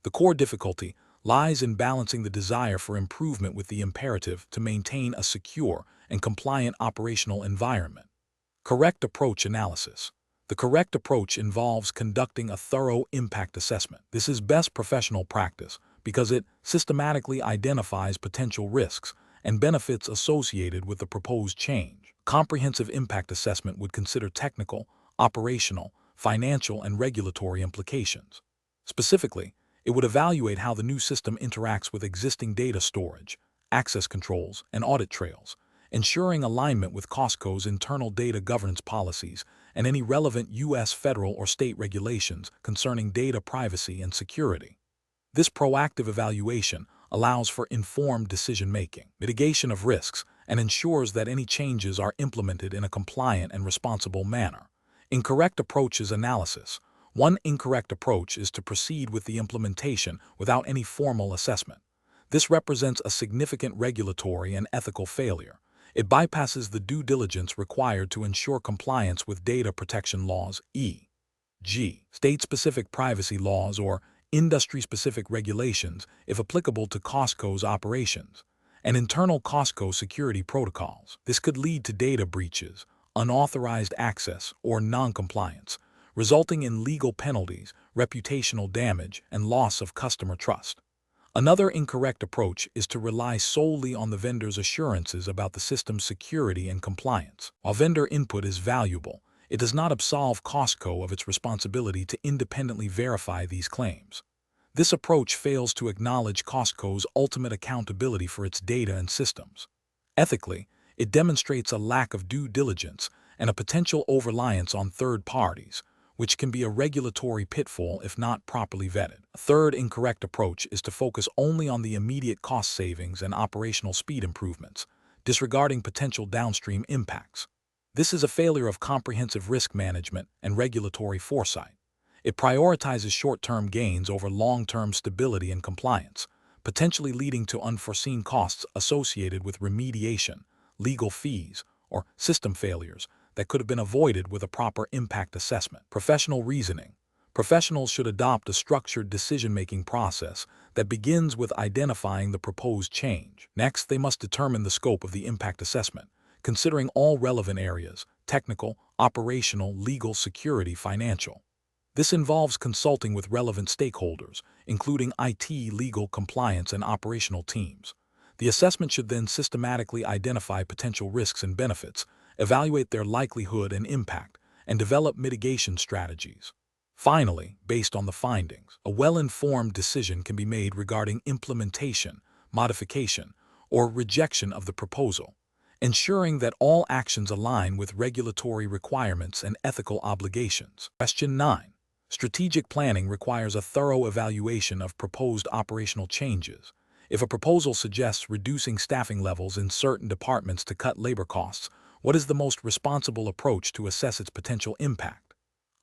The core difficulty lies in balancing the desire for improvement with the imperative to maintain a secure and compliant operational environment. Correct approach analysis. The correct approach involves conducting a thorough impact assessment. This is best professional practice because it systematically identifies potential risks and benefits associated with the proposed change. Comprehensive impact assessment would consider technical, operational, financial, and regulatory implications. Specifically, it would evaluate how the new system interacts with existing data storage, access controls, and audit trails, ensuring alignment with Costco's internal data governance policies and any relevant U.S. federal or state regulations concerning data privacy and security. This proactive evaluation allows for informed decision-making, mitigation of risks, and ensures that any changes are implemented in a compliant and responsible manner. Incorrect approaches analysis. One incorrect approach is to proceed with the implementation without any formal assessment. This represents a significant regulatory and ethical failure. It bypasses the due diligence required to ensure compliance with data protection laws, e.g., state-specific privacy laws or industry-specific regulations if applicable to Costco's operations, and internal Costco security protocols. This could lead to data breaches, unauthorized access, or non-compliance, resulting in legal penalties, reputational damage, and loss of customer trust. Another incorrect approach is to rely solely on the vendor's assurances about the system's security and compliance. While vendor input is valuable, it does not absolve Costco of its responsibility to independently verify these claims. This approach fails to acknowledge Costco's ultimate accountability for its data and systems. Ethically, it demonstrates a lack of due diligence and a potential over-reliance on third parties, which can be a regulatory pitfall if not properly vetted. A third incorrect approach is to focus only on the immediate cost savings and operational speed improvements, disregarding potential downstream impacts. This is a failure of comprehensive risk management and regulatory foresight. It prioritizes short-term gains over long-term stability and compliance, potentially leading to unforeseen costs associated with remediation, legal fees, or system failures that could have been avoided with a proper impact assessment. Professional reasoning. Professionals should adopt a structured decision-making process that begins with identifying the proposed change. Next, they must determine the scope of the impact assessment, considering all relevant areas: technical, operational, legal, security, financial. This involves consulting with relevant stakeholders, including IT, legal, compliance, and operational teams. The assessment should then systematically identify potential risks and benefits, evaluate their likelihood and impact, and develop mitigation strategies. Finally, based on the findings, a well-informed decision can be made regarding implementation, modification, or rejection of the proposal, ensuring that all actions align with regulatory requirements and ethical obligations. Question 9. Strategic planning requires a thorough evaluation of proposed operational changes. If a proposal suggests reducing staffing levels in certain departments to cut labor costs, what is the most responsible approach to assess its potential impact?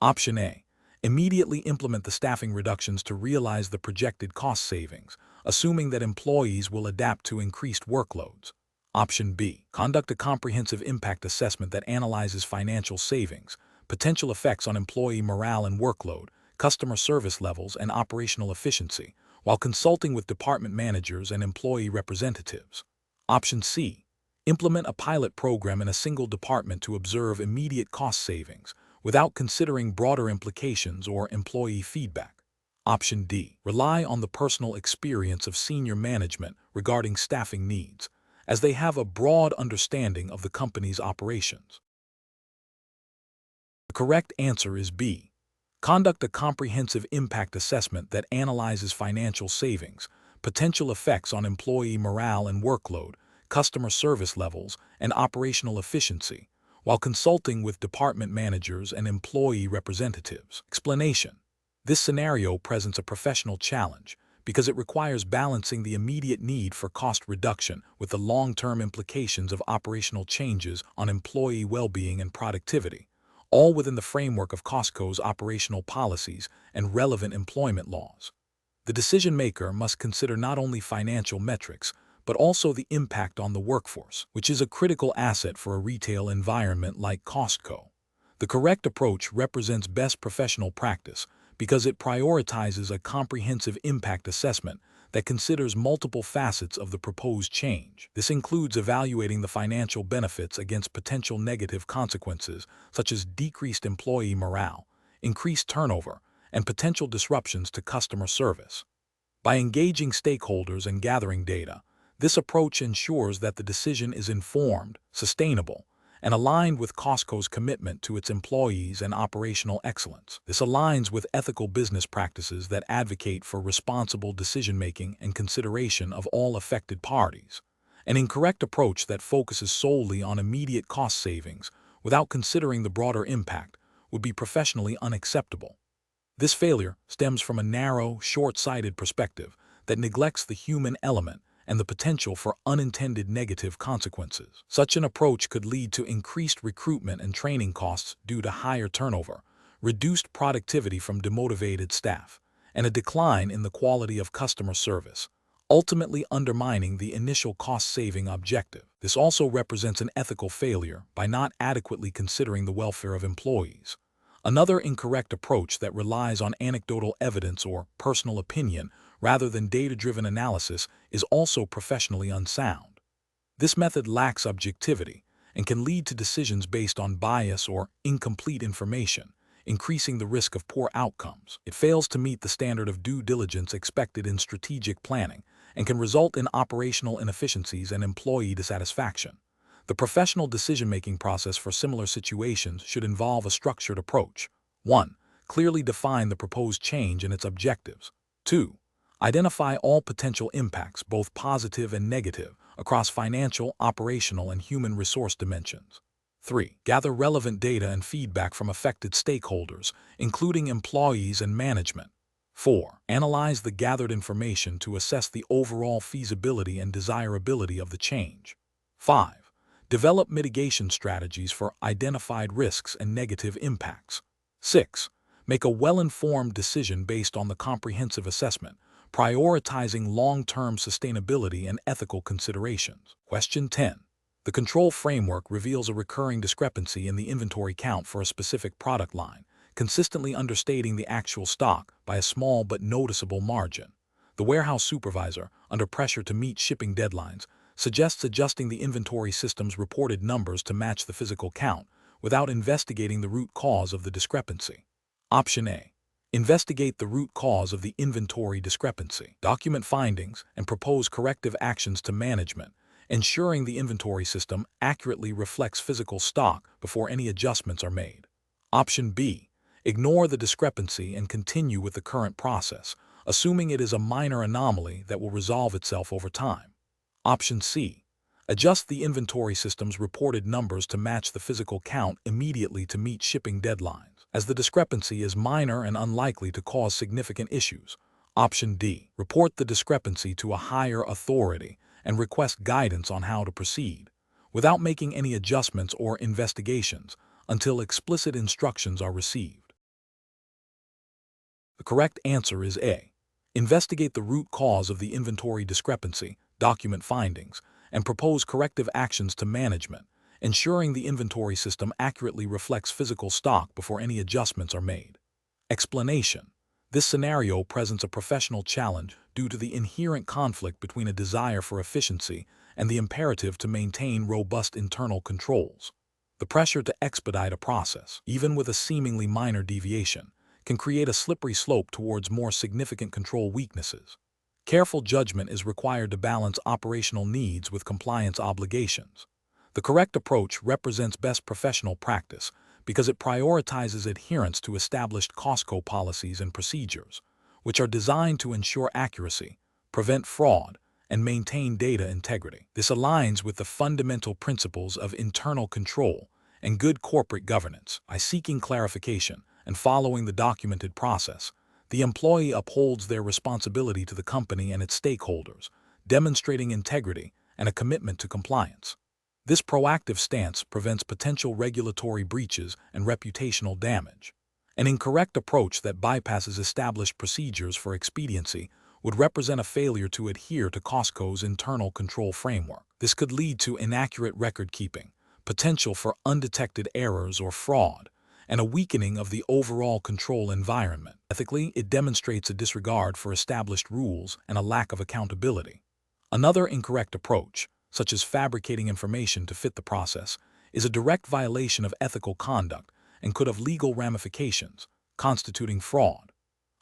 Option A. Immediately implement the staffing reductions to realize the projected cost savings, assuming that employees will adapt to increased workloads. Option B. Conduct a comprehensive impact assessment that analyzes financial savings, potential effects on employee morale and workload, customer service levels, and operational efficiency, while consulting with department managers and employee representatives. Option C. Implement a pilot program in a single department to observe immediate cost savings, without considering broader implications or employee feedback. Option D. Rely on the personal experience of senior management regarding staffing needs, as they have a broad understanding of the company's operations. The correct answer is B. Conduct a comprehensive impact assessment that analyzes financial savings, potential effects on employee morale and workload, customer service levels, and operational efficiency, while consulting with department managers and employee representatives. Explanation. This scenario presents a professional challenge because it requires balancing the immediate need for cost reduction with the long-term implications of operational changes on employee well-being and productivity, all within the framework of Costco's operational policies and relevant employment laws. The decision-maker must consider not only financial metrics, but also the impact on the workforce, which is a critical asset for a retail environment like Costco. The correct approach represents best professional practice because it prioritizes a comprehensive impact assessment that considers multiple facets of the proposed change. This includes evaluating the financial benefits against potential negative consequences, such as decreased employee morale, increased turnover, and potential disruptions to customer service. By engaging stakeholders and gathering data, this approach ensures that the decision is informed, sustainable, and aligned with Costco's commitment to its employees and operational excellence. This aligns with ethical business practices that advocate for responsible decision-making and consideration of all affected parties, An incorrect approach that focuses solely on immediate cost savings without considering the broader impact would be professionally unacceptable. This failure stems from a narrow, short-sighted perspective that neglects the human element and the potential for unintended negative consequences. Such an approach could lead to increased recruitment and training costs due to higher turnover, reduced productivity from demotivated staff, and a decline in the quality of customer service, ultimately undermining the initial cost-saving objective. This also represents an ethical failure by not adequately considering the welfare of employees. Another incorrect approach that relies on anecdotal evidence or personal opinion rather than data-driven analysis is also professionally unsound. This method lacks objectivity and can lead to decisions based on bias or incomplete information, increasing the risk of poor outcomes. It fails to meet the standard of due diligence expected in strategic planning and can result in operational inefficiencies and employee dissatisfaction. The professional decision-making process for similar situations should involve a structured approach. 1. Clearly define the proposed change and its objectives. 2. Identify all potential impacts, both positive and negative, across financial, operational, and human resource dimensions. 3. Gather relevant data and feedback from affected stakeholders, including employees and management. 4. Analyze the gathered information to assess the overall feasibility and desirability of the change. 5. Develop mitigation strategies for identified risks and negative impacts. 6. Make a well-informed decision based on the comprehensive assessment, prioritizing long-term sustainability and ethical considerations. Question 10. The control framework reveals a recurring discrepancy in the inventory count for a specific product line, consistently understating the actual stock by a small but noticeable margin. The warehouse supervisor, under pressure to meet shipping deadlines, suggests adjusting the inventory system's reported numbers to match the physical count without investigating the root cause of the discrepancy. Option A. Investigate the root cause of the inventory discrepancy. Document findings and propose corrective actions to management, ensuring the inventory system accurately reflects physical stock before any adjustments are made. Option B. Ignore the discrepancy and continue with the current process, assuming it is a minor anomaly that will resolve itself over time. Option C. Adjust the inventory system's reported numbers to match the physical count immediately to meet shipping deadlines, as the discrepancy is minor and unlikely to cause significant issues. Option D. Report the discrepancy to a higher authority and request guidance on how to proceed, without making any adjustments or investigations until explicit instructions are received. The correct answer is A. Investigate the root cause of the inventory discrepancy, document findings, and propose corrective actions to management, ensuring the inventory system accurately reflects physical stock before any adjustments are made. Explanation. This scenario presents a professional challenge due to the inherent conflict between a desire for efficiency and the imperative to maintain robust internal controls. The pressure to expedite a process, even with a seemingly minor deviation, can create a slippery slope towards more significant control weaknesses. Careful judgment is required to balance operational needs with compliance obligations. The correct approach represents best professional practice because it prioritizes adherence to established Costco policies and procedures, which are designed to ensure accuracy, prevent fraud, and maintain data integrity. This aligns with the fundamental principles of internal control and good corporate governance. By seeking clarification and following the documented process, the employee upholds their responsibility to the company and its stakeholders, demonstrating integrity and a commitment to compliance. This proactive stance prevents potential regulatory breaches and reputational damage. An incorrect approach that bypasses established procedures for expediency would represent a failure to adhere to Costco's internal control framework. This could lead to inaccurate record-keeping, potential for undetected errors or fraud, and a weakening of the overall control environment. Ethically, it demonstrates a disregard for established rules and a lack of accountability. Another incorrect approach, such as fabricating information to fit the process, is a direct violation of ethical conduct and could have legal ramifications, constituting fraud.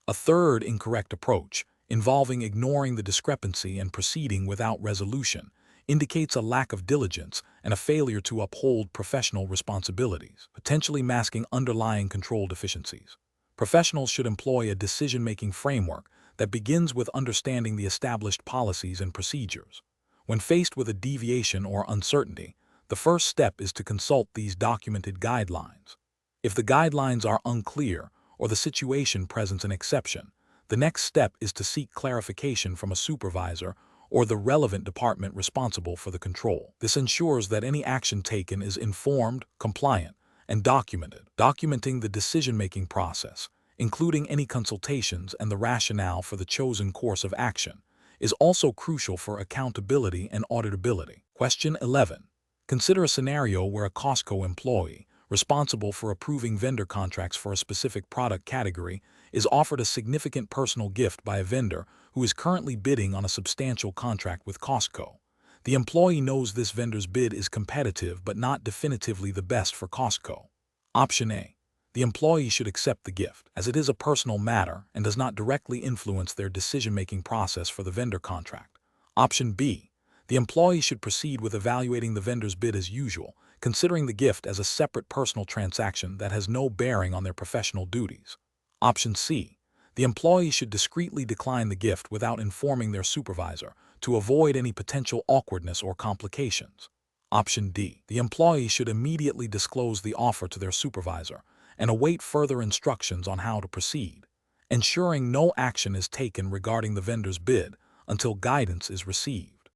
A third incorrect approach, involving ignoring the discrepancy and proceeding without resolution, indicates a lack of diligence and a failure to uphold professional responsibilities, potentially masking underlying control deficiencies. Professionals should employ a decision-making framework that begins with understanding the established policies and procedures. When faced with a deviation or uncertainty, the first step is to consult these documented guidelines. If the guidelines are unclear or the situation presents an exception, the next step is to seek clarification from a supervisor or the relevant department responsible for the control. This ensures that any action taken is informed, compliant, and documented. Documenting the decision-making process, including any consultations and the rationale for the chosen course of action, is also crucial for accountability and auditability. Question 11. Consider a scenario where a Costco employee, responsible for approving vendor contracts for a specific product category, is offered a significant personal gift by a vendor who is currently bidding on a substantial contract with Costco. The employee knows this vendor's bid is competitive but not definitively the best for Costco. Option A. The employee should accept the gift, as it is a personal matter and does not directly influence their decision-making process for the vendor contract. Option B. The employee should proceed with evaluating the vendor's bid as usual, considering the gift as a separate personal transaction that has no bearing on their professional duties. Option C. The employee should discreetly decline the gift without informing their supervisor to avoid any potential awkwardness or complications. Option D. The employee should immediately disclose the offer to their supervisor and await further instructions on how to proceed, ensuring no action is taken regarding the vendor's bid until guidance is received.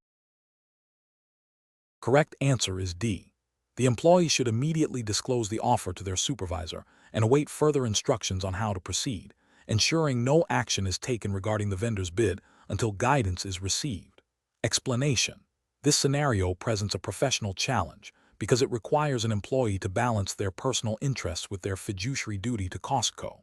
Correct answer is D. The employee should immediately disclose the offer to their supervisor and await further instructions on how to proceed, ensuring no action is taken regarding the vendor's bid until guidance is received. Explanation. This scenario presents a professional challenge because it requires an employee to balance their personal interests with their fiduciary duty to Costco.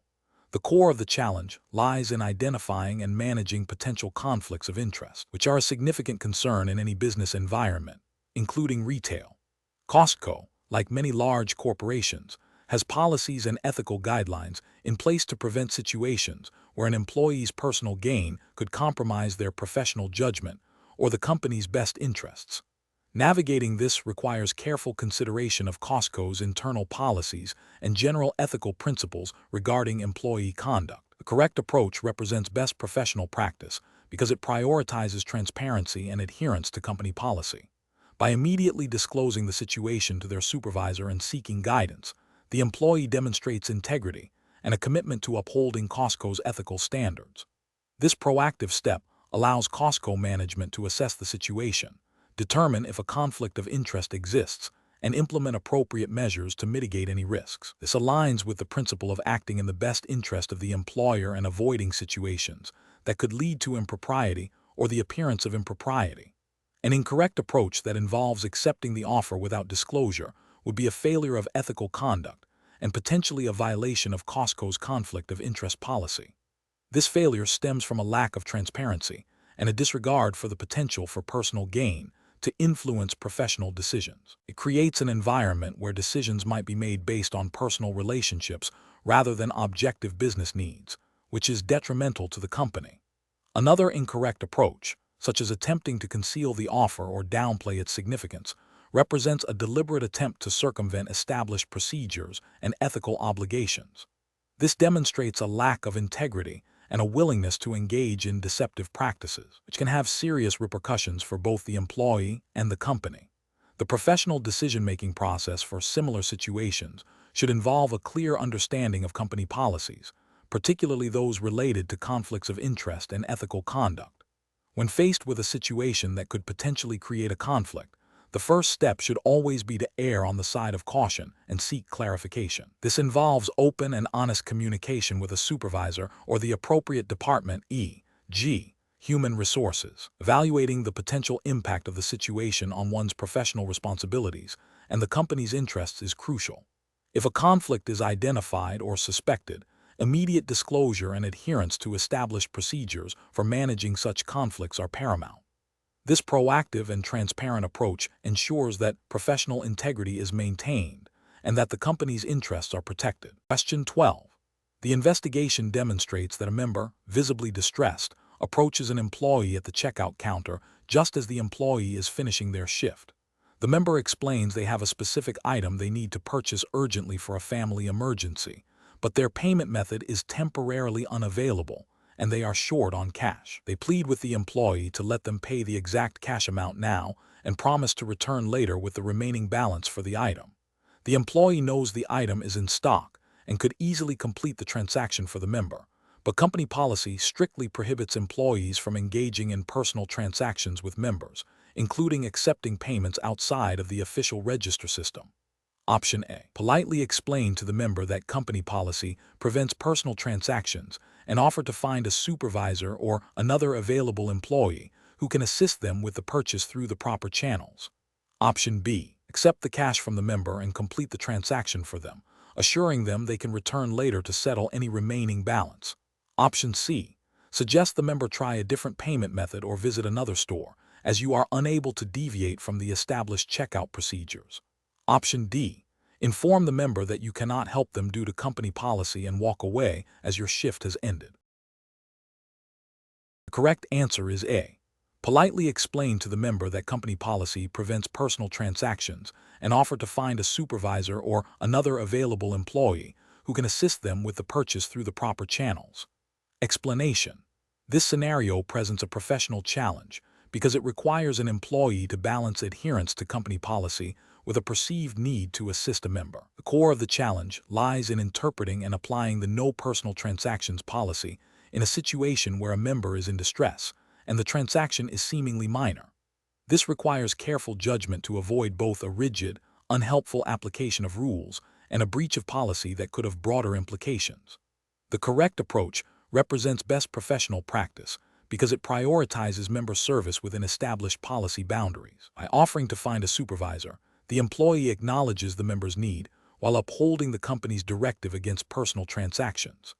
The core of the challenge lies in identifying and managing potential conflicts of interest, which are a significant concern in any business environment, including retail. Costco, like many large corporations, has policies and ethical guidelines in place to prevent situations where an employee's personal gain could compromise their professional judgment or the company's best interests. Navigating this requires careful consideration of Costco's internal policies and general ethical principles regarding employee conduct. The correct approach represents best professional practice because it prioritizes transparency and adherence to company policy. By immediately disclosing the situation to their supervisor and seeking guidance, the employee demonstrates integrity and a commitment to upholding Costco's ethical standards. This proactive step allows Costco management to assess the situation, determine if a conflict of interest exists, and implement appropriate measures to mitigate any risks. This aligns with the principle of acting in the best interest of the employer and avoiding situations that could lead to impropriety or the appearance of impropriety. An incorrect approach that involves accepting the offer without disclosure would be a failure of ethical conduct and potentially a violation of Costco's conflict of interest policy. This failure stems from a lack of transparency and a disregard for the potential for personal gain to influence professional decisions. It creates an environment where decisions might be made based on personal relationships rather than objective business needs, which is detrimental to the company. Another incorrect approach, such as attempting to conceal the offer or downplay its significance, represents a deliberate attempt to circumvent established procedures and ethical obligations. This demonstrates a lack of integrity and a willingness to engage in deceptive practices, which can have serious repercussions for both the employee and the company. The professional decision-making process for similar situations should involve a clear understanding of company policies, particularly those related to conflicts of interest and ethical conduct. When faced with a situation that could potentially create a conflict, the first step should always be to err on the side of caution and seek clarification. This involves open and honest communication with a supervisor or the appropriate department, e.g., human resources. Evaluating the potential impact of the situation on one's professional responsibilities and the company's interests is crucial. If a conflict is identified or suspected, immediate disclosure and adherence to established procedures for managing such conflicts are paramount. This proactive and transparent approach ensures that professional integrity is maintained and that the company's interests are protected. Question 12. The investigation demonstrates that a member, visibly distressed, approaches an employee at the checkout counter just as the employee is finishing their shift. The member explains they have a specific item they need to purchase urgently for a family emergency, but their payment method is temporarily unavailable, and they are short on cash. They plead with the employee to let them pay the exact cash amount now and promise to return later with the remaining balance for the item. The employee knows the item is in stock and could easily complete the transaction for the member, but company policy strictly prohibits employees from engaging in personal transactions with members, including accepting payments outside of the official register system. Option A. Politely explain to the member that company policy prevents personal transactions and offer to find a supervisor or another available employee who can assist them with the purchase through the proper channels. Option B. Accept the cash from the member and complete the transaction for them, assuring them they can return later to settle any remaining balance. Option C. Suggest the member try a different payment method or visit another store, as you are unable to deviate from the established checkout procedures. Option D. Inform the member that you cannot help them due to company policy and walk away as your shift has ended. The correct answer is A. Politely explain to the member that company policy prevents personal transactions and offer to find a supervisor or another available employee who can assist them with the purchase through the proper channels. Explanation. This scenario presents a professional challenge because it requires an employee to balance adherence to company policy with a perceived need to assist a member. The core of the challenge lies in interpreting and applying the no personal transactions policy in a situation where a member is in distress and the transaction is seemingly minor. This requires careful judgment to avoid both a rigid, unhelpful application of rules and a breach of policy that could have broader implications. The correct approach represents best professional practice because it prioritizes member service within established policy boundaries. By offering to find a supervisor, the employee acknowledges the member's need while upholding the company's directive against personal transactions.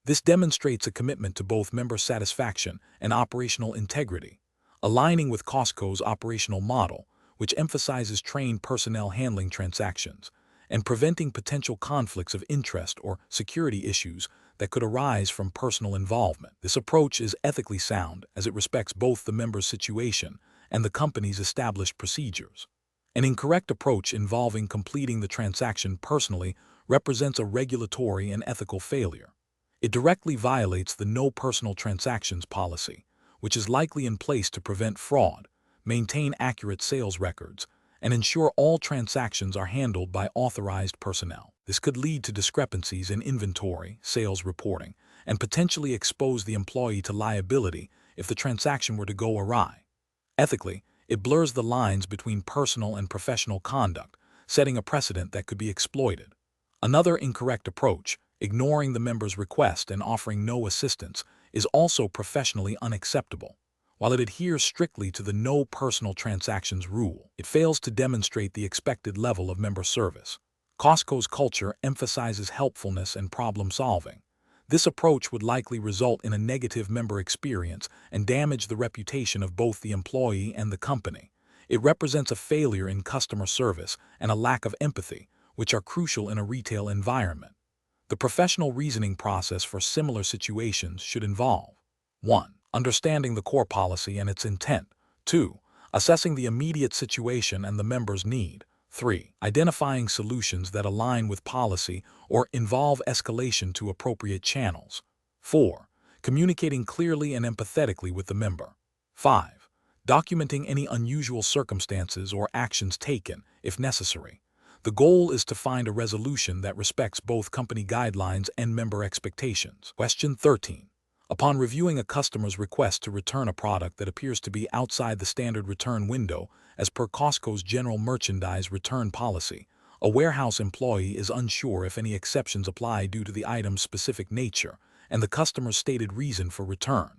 This demonstrates a commitment to both member satisfaction and operational integrity, aligning with Costco's operational model, which emphasizes trained personnel handling transactions and preventing potential conflicts of interest or security issues that could arise from personal involvement. This approach is ethically sound as it respects both the member's situation and the company's established procedures. An incorrect approach involving completing the transaction personally represents a regulatory and ethical failure. It directly violates the no personal transactions policy, which is likely in place to prevent fraud, maintain accurate sales records, and ensure all transactions are handled by authorized personnel. This could lead to discrepancies in inventory, sales reporting, and potentially expose the employee to liability if the transaction were to go awry. Ethically, it blurs the lines between personal and professional conduct, setting a precedent that could be exploited. Another incorrect approach, ignoring the member's request and offering no assistance, is also professionally unacceptable. While it adheres strictly to the no personal transactions rule, it fails to demonstrate the expected level of member service. Costco's culture emphasizes helpfulness and problem solving. This approach would likely result in a negative member experience and damage the reputation of both the employee and the company. It represents a failure in customer service and a lack of empathy, which are crucial in a retail environment. The professional reasoning process for similar situations should involve 1. Understanding the core policy and its intent. 2. Assessing the immediate situation and the member's need. 3. Identifying solutions that align with policy or involve escalation to appropriate channels. 4. Communicating clearly and empathetically with the member. 5. Documenting any unusual circumstances or actions taken, if necessary. The goal is to find a resolution that respects both company guidelines and member expectations. Question 13. Upon reviewing a customer's request to return a product that appears to be outside the standard return window as per Costco's general merchandise return policy, a warehouse employee is unsure if any exceptions apply due to the item's specific nature and the customer's stated reason for return.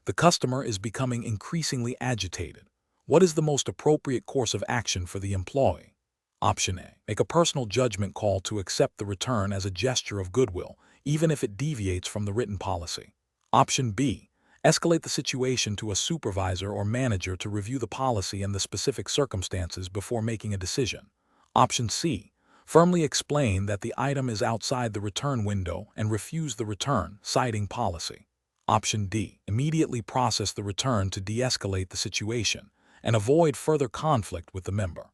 The customer is becoming increasingly agitated. What is the most appropriate course of action for the employee? Option A. Make a personal judgment call to accept the return as a gesture of goodwill, even if it deviates from the written policy. Option B. Escalate the situation to a supervisor or manager to review the policy and the specific circumstances before making a decision. Option C. Firmly explain that the item is outside the return window and refuse the return, citing policy. Option D. Immediately process the return to de-escalate the situation and avoid further conflict with the member.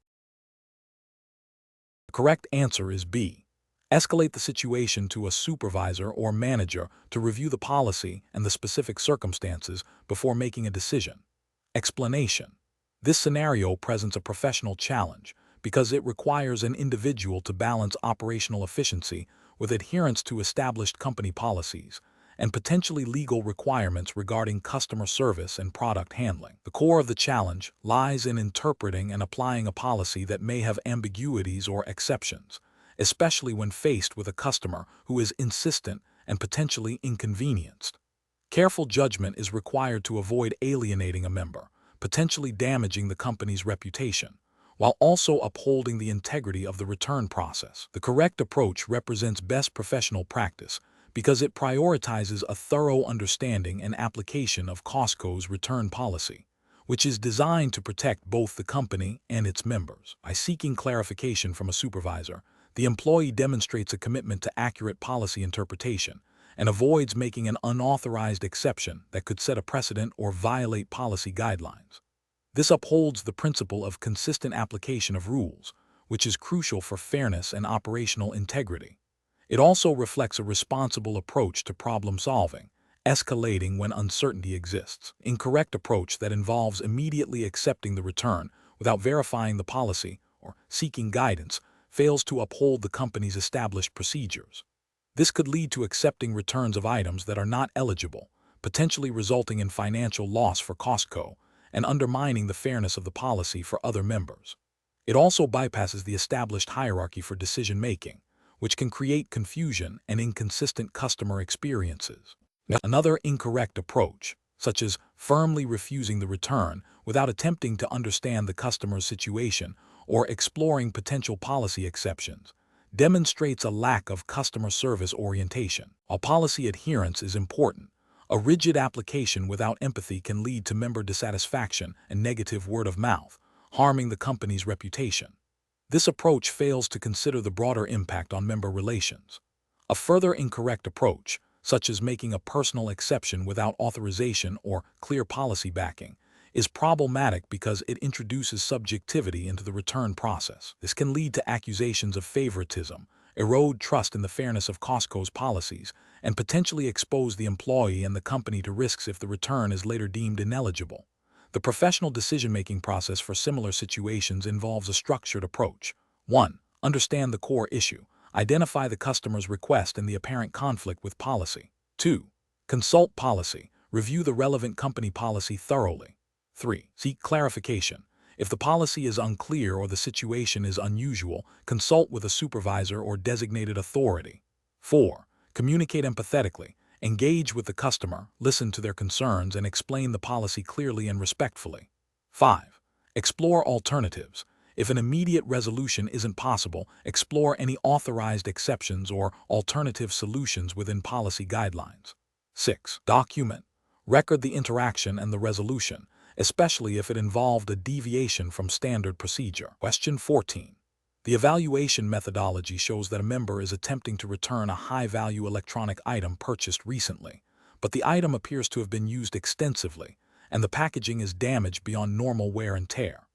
The correct answer is B. Escalate the situation to a supervisor or manager to review the policy and the specific circumstances before making a decision. Explanation. This scenario presents a professional challenge because it requires an individual to balance operational efficiency with adherence to established company policies and potentially legal requirements regarding customer service and product handling. The core of the challenge lies in interpreting and applying a policy that may have ambiguities or exceptions, especially when faced with a customer who is insistent and potentially inconvenienced. Careful judgment is required to avoid alienating a member, potentially damaging the company's reputation, while also upholding the integrity of the return process. The correct approach represents best professional practice because it prioritizes a thorough understanding and application of Costco's return policy, which is designed to protect both the company and its members. By seeking clarification from a supervisor, the employee demonstrates a commitment to accurate policy interpretation and avoids making an unauthorized exception that could set a precedent or violate policy guidelines. This upholds the principle of consistent application of rules, which is crucial for fairness and operational integrity. It also reflects a responsible approach to problem solving, escalating when uncertainty exists. Incorrect approach that involves immediately accepting the return without verifying the policy or seeking guidance fails to uphold the company's established procedures. This could lead to accepting returns of items that are not eligible, potentially resulting in financial loss for Costco and undermining the fairness of the policy for other members. It also bypasses the established hierarchy for decision-making, which can create confusion and inconsistent customer experiences. Another incorrect approach, such as firmly refusing the return without attempting to understand the customer's situation or exploring potential policy exceptions, demonstrates a lack of customer service orientation. While policy adherence is important, a rigid application without empathy can lead to member dissatisfaction and negative word of mouth, harming the company's reputation. This approach fails to consider the broader impact on member relations. A further incorrect approach, such as making a personal exception without authorization or clear policy backing, is problematic because it introduces subjectivity into the return process. This can lead to accusations of favoritism, erode trust in the fairness of Costco's policies, and potentially expose the employee and the company to risks if the return is later deemed ineligible. The professional decision-making process for similar situations involves a structured approach. 1. Understand the core issue. Identify the customer's request and the apparent conflict with policy. 2. Consult policy. Review the relevant company policy thoroughly. 3. Seek clarification. If the policy is unclear or the situation is unusual, consult with a supervisor or designated authority. 4. Communicate empathetically. Engage with the customer, listen to their concerns, and explain the policy clearly and respectfully. 5. Explore alternatives. If an immediate resolution isn't possible, explore any authorized exceptions or alternative solutions within policy guidelines. 6. Document. Record the interaction and the resolution, especially if it involved a deviation from standard procedure. Question 14. The evaluation methodology shows that a member is attempting to return a high-value electronic item purchased recently, but the item appears to have been used extensively, and the packaging is damaged beyond normal wear and tear.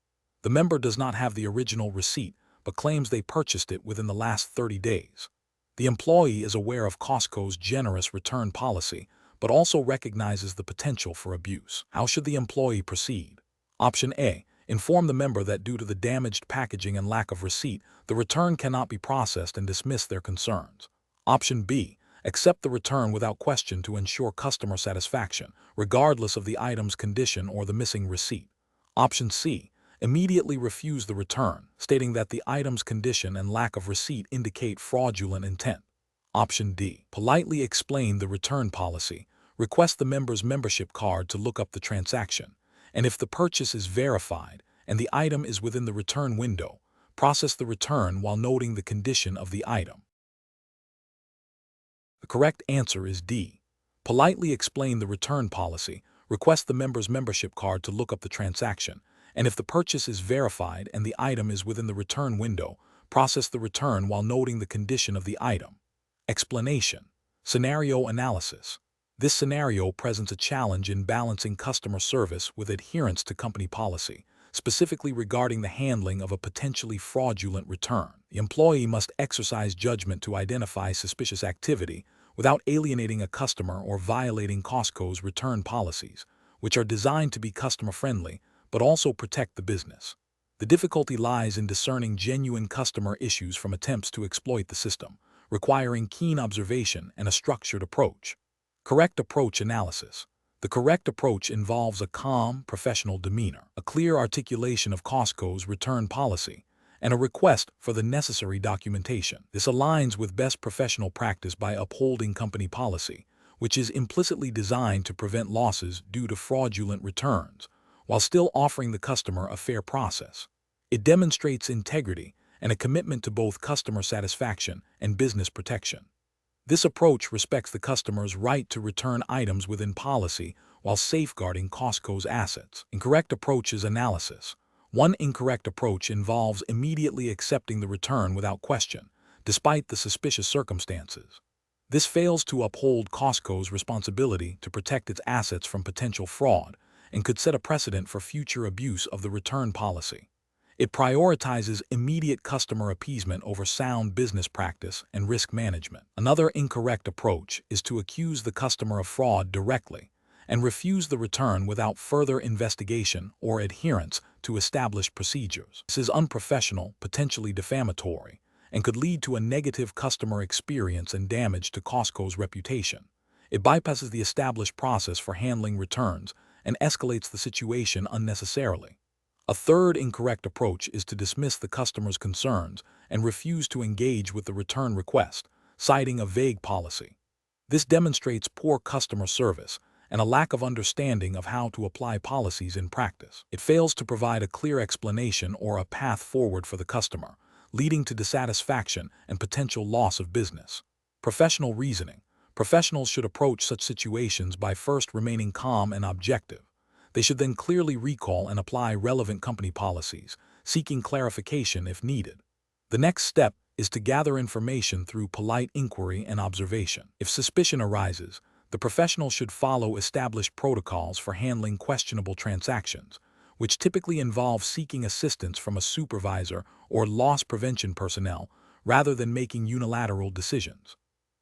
The member does not have the original receipt, but claims they purchased it within the last 30 days. The employee is aware of Costco's generous return policy, but also recognizes the potential for abuse. How should the employee proceed? Option A. Inform the member that due to the damaged packaging and lack of receipt, the return cannot be processed and dismiss their concerns. Option B. Accept the return without question to ensure customer satisfaction, regardless of the item's condition or the missing receipt. Option C. Immediately refuse the return, stating that the item's condition and lack of receipt indicate fraudulent intent. Option D. Politely explain the return policy. Request the member's membership card to look up the transaction, and if the purchase is verified and the item is within the return window, process the return while noting the condition of the item. The correct answer is D. Politely explain the return policy, request the member's membership card to look up the transaction, and if the purchase is verified and the item is within the return window, process the return while noting the condition of the item. Explanation. Scenario analysis. This scenario presents a challenge in balancing customer service with adherence to company policy, specifically regarding the handling of a potentially fraudulent return. The employee must exercise judgment to identify suspicious activity without alienating a customer or violating Costco's return policies, which are designed to be customer-friendly but also protect the business. The difficulty lies in discerning genuine customer issues from attempts to exploit the system, requiring keen observation and a structured approach. Correct approach analysis. The correct approach involves a calm, professional demeanor, a clear articulation of Costco's return policy, and a request for the necessary documentation. This aligns with best professional practice by upholding company policy, which is implicitly designed to prevent losses due to fraudulent returns, while still offering the customer a fair process. It demonstrates integrity and a commitment to both customer satisfaction and business protection. This approach respects the customer's right to return items within policy while safeguarding Costco's assets. Incorrect approaches analysis. One incorrect approach involves immediately accepting the return without question, despite the suspicious circumstances. This fails to uphold Costco's responsibility to protect its assets from potential fraud and could set a precedent for future abuse of the return policy. It prioritizes immediate customer appeasement over sound business practice and risk management. Another incorrect approach is to accuse the customer of fraud directly and refuse the return without further investigation or adherence to established procedures. This is unprofessional, potentially defamatory, and could lead to a negative customer experience and damage to Costco's reputation. It bypasses the established process for handling returns and escalates the situation unnecessarily. A third incorrect approach is to dismiss the customer's concerns and refuse to engage with the return request, citing a vague policy. This demonstrates poor customer service and a lack of understanding of how to apply policies in practice. It fails to provide a clear explanation or a path forward for the customer, leading to dissatisfaction and potential loss of business. Professional reasoning. Professionals should approach such situations by first remaining calm and objective. They should then clearly recall and apply relevant company policies, seeking clarification if needed. The next step is to gather information through polite inquiry and observation. If suspicion arises, the professional should follow established protocols for handling questionable transactions, which typically involve seeking assistance from a supervisor or loss prevention personnel rather than making unilateral decisions.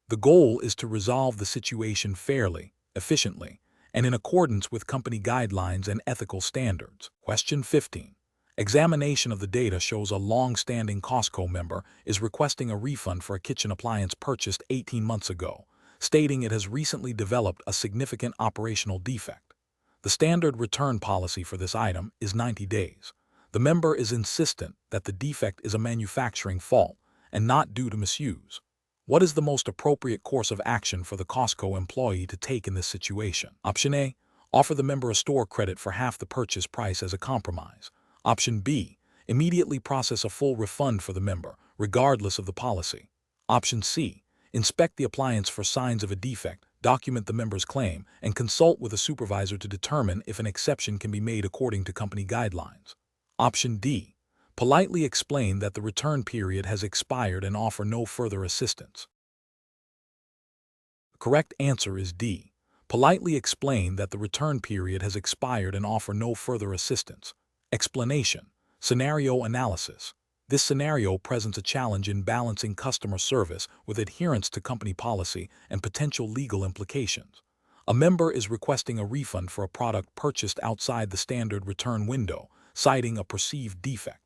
The goal is to resolve the situation fairly, efficiently, and in accordance with company guidelines and ethical standards. Question 15. Examination of the data shows a long-standing Costco member is requesting a refund for a kitchen appliance purchased 18 months ago, stating it has recently developed a significant operational defect. The standard return policy for this item is 90 days. The member is insistent that the defect is a manufacturing fault and not due to misuse. What is the most appropriate course of action for the Costco employee to take in this situation? Option A. Offer the member a store credit for half the purchase price as a compromise. Option B. Immediately process a full refund for the member, regardless of the policy. Option C. Inspect the appliance for signs of a defect, document the member's claim, and consult with a supervisor to determine if an exception can be made according to company guidelines. Option D. Politely explain that the return period has expired and offer no further assistance. The correct answer is D. Politely explain that the return period has expired and offer no further assistance. Explanation. Scenario analysis. This scenario presents a challenge in balancing customer service with adherence to company policy and potential legal implications. A member is requesting a refund for a product purchased outside the standard return window, citing a perceived defect.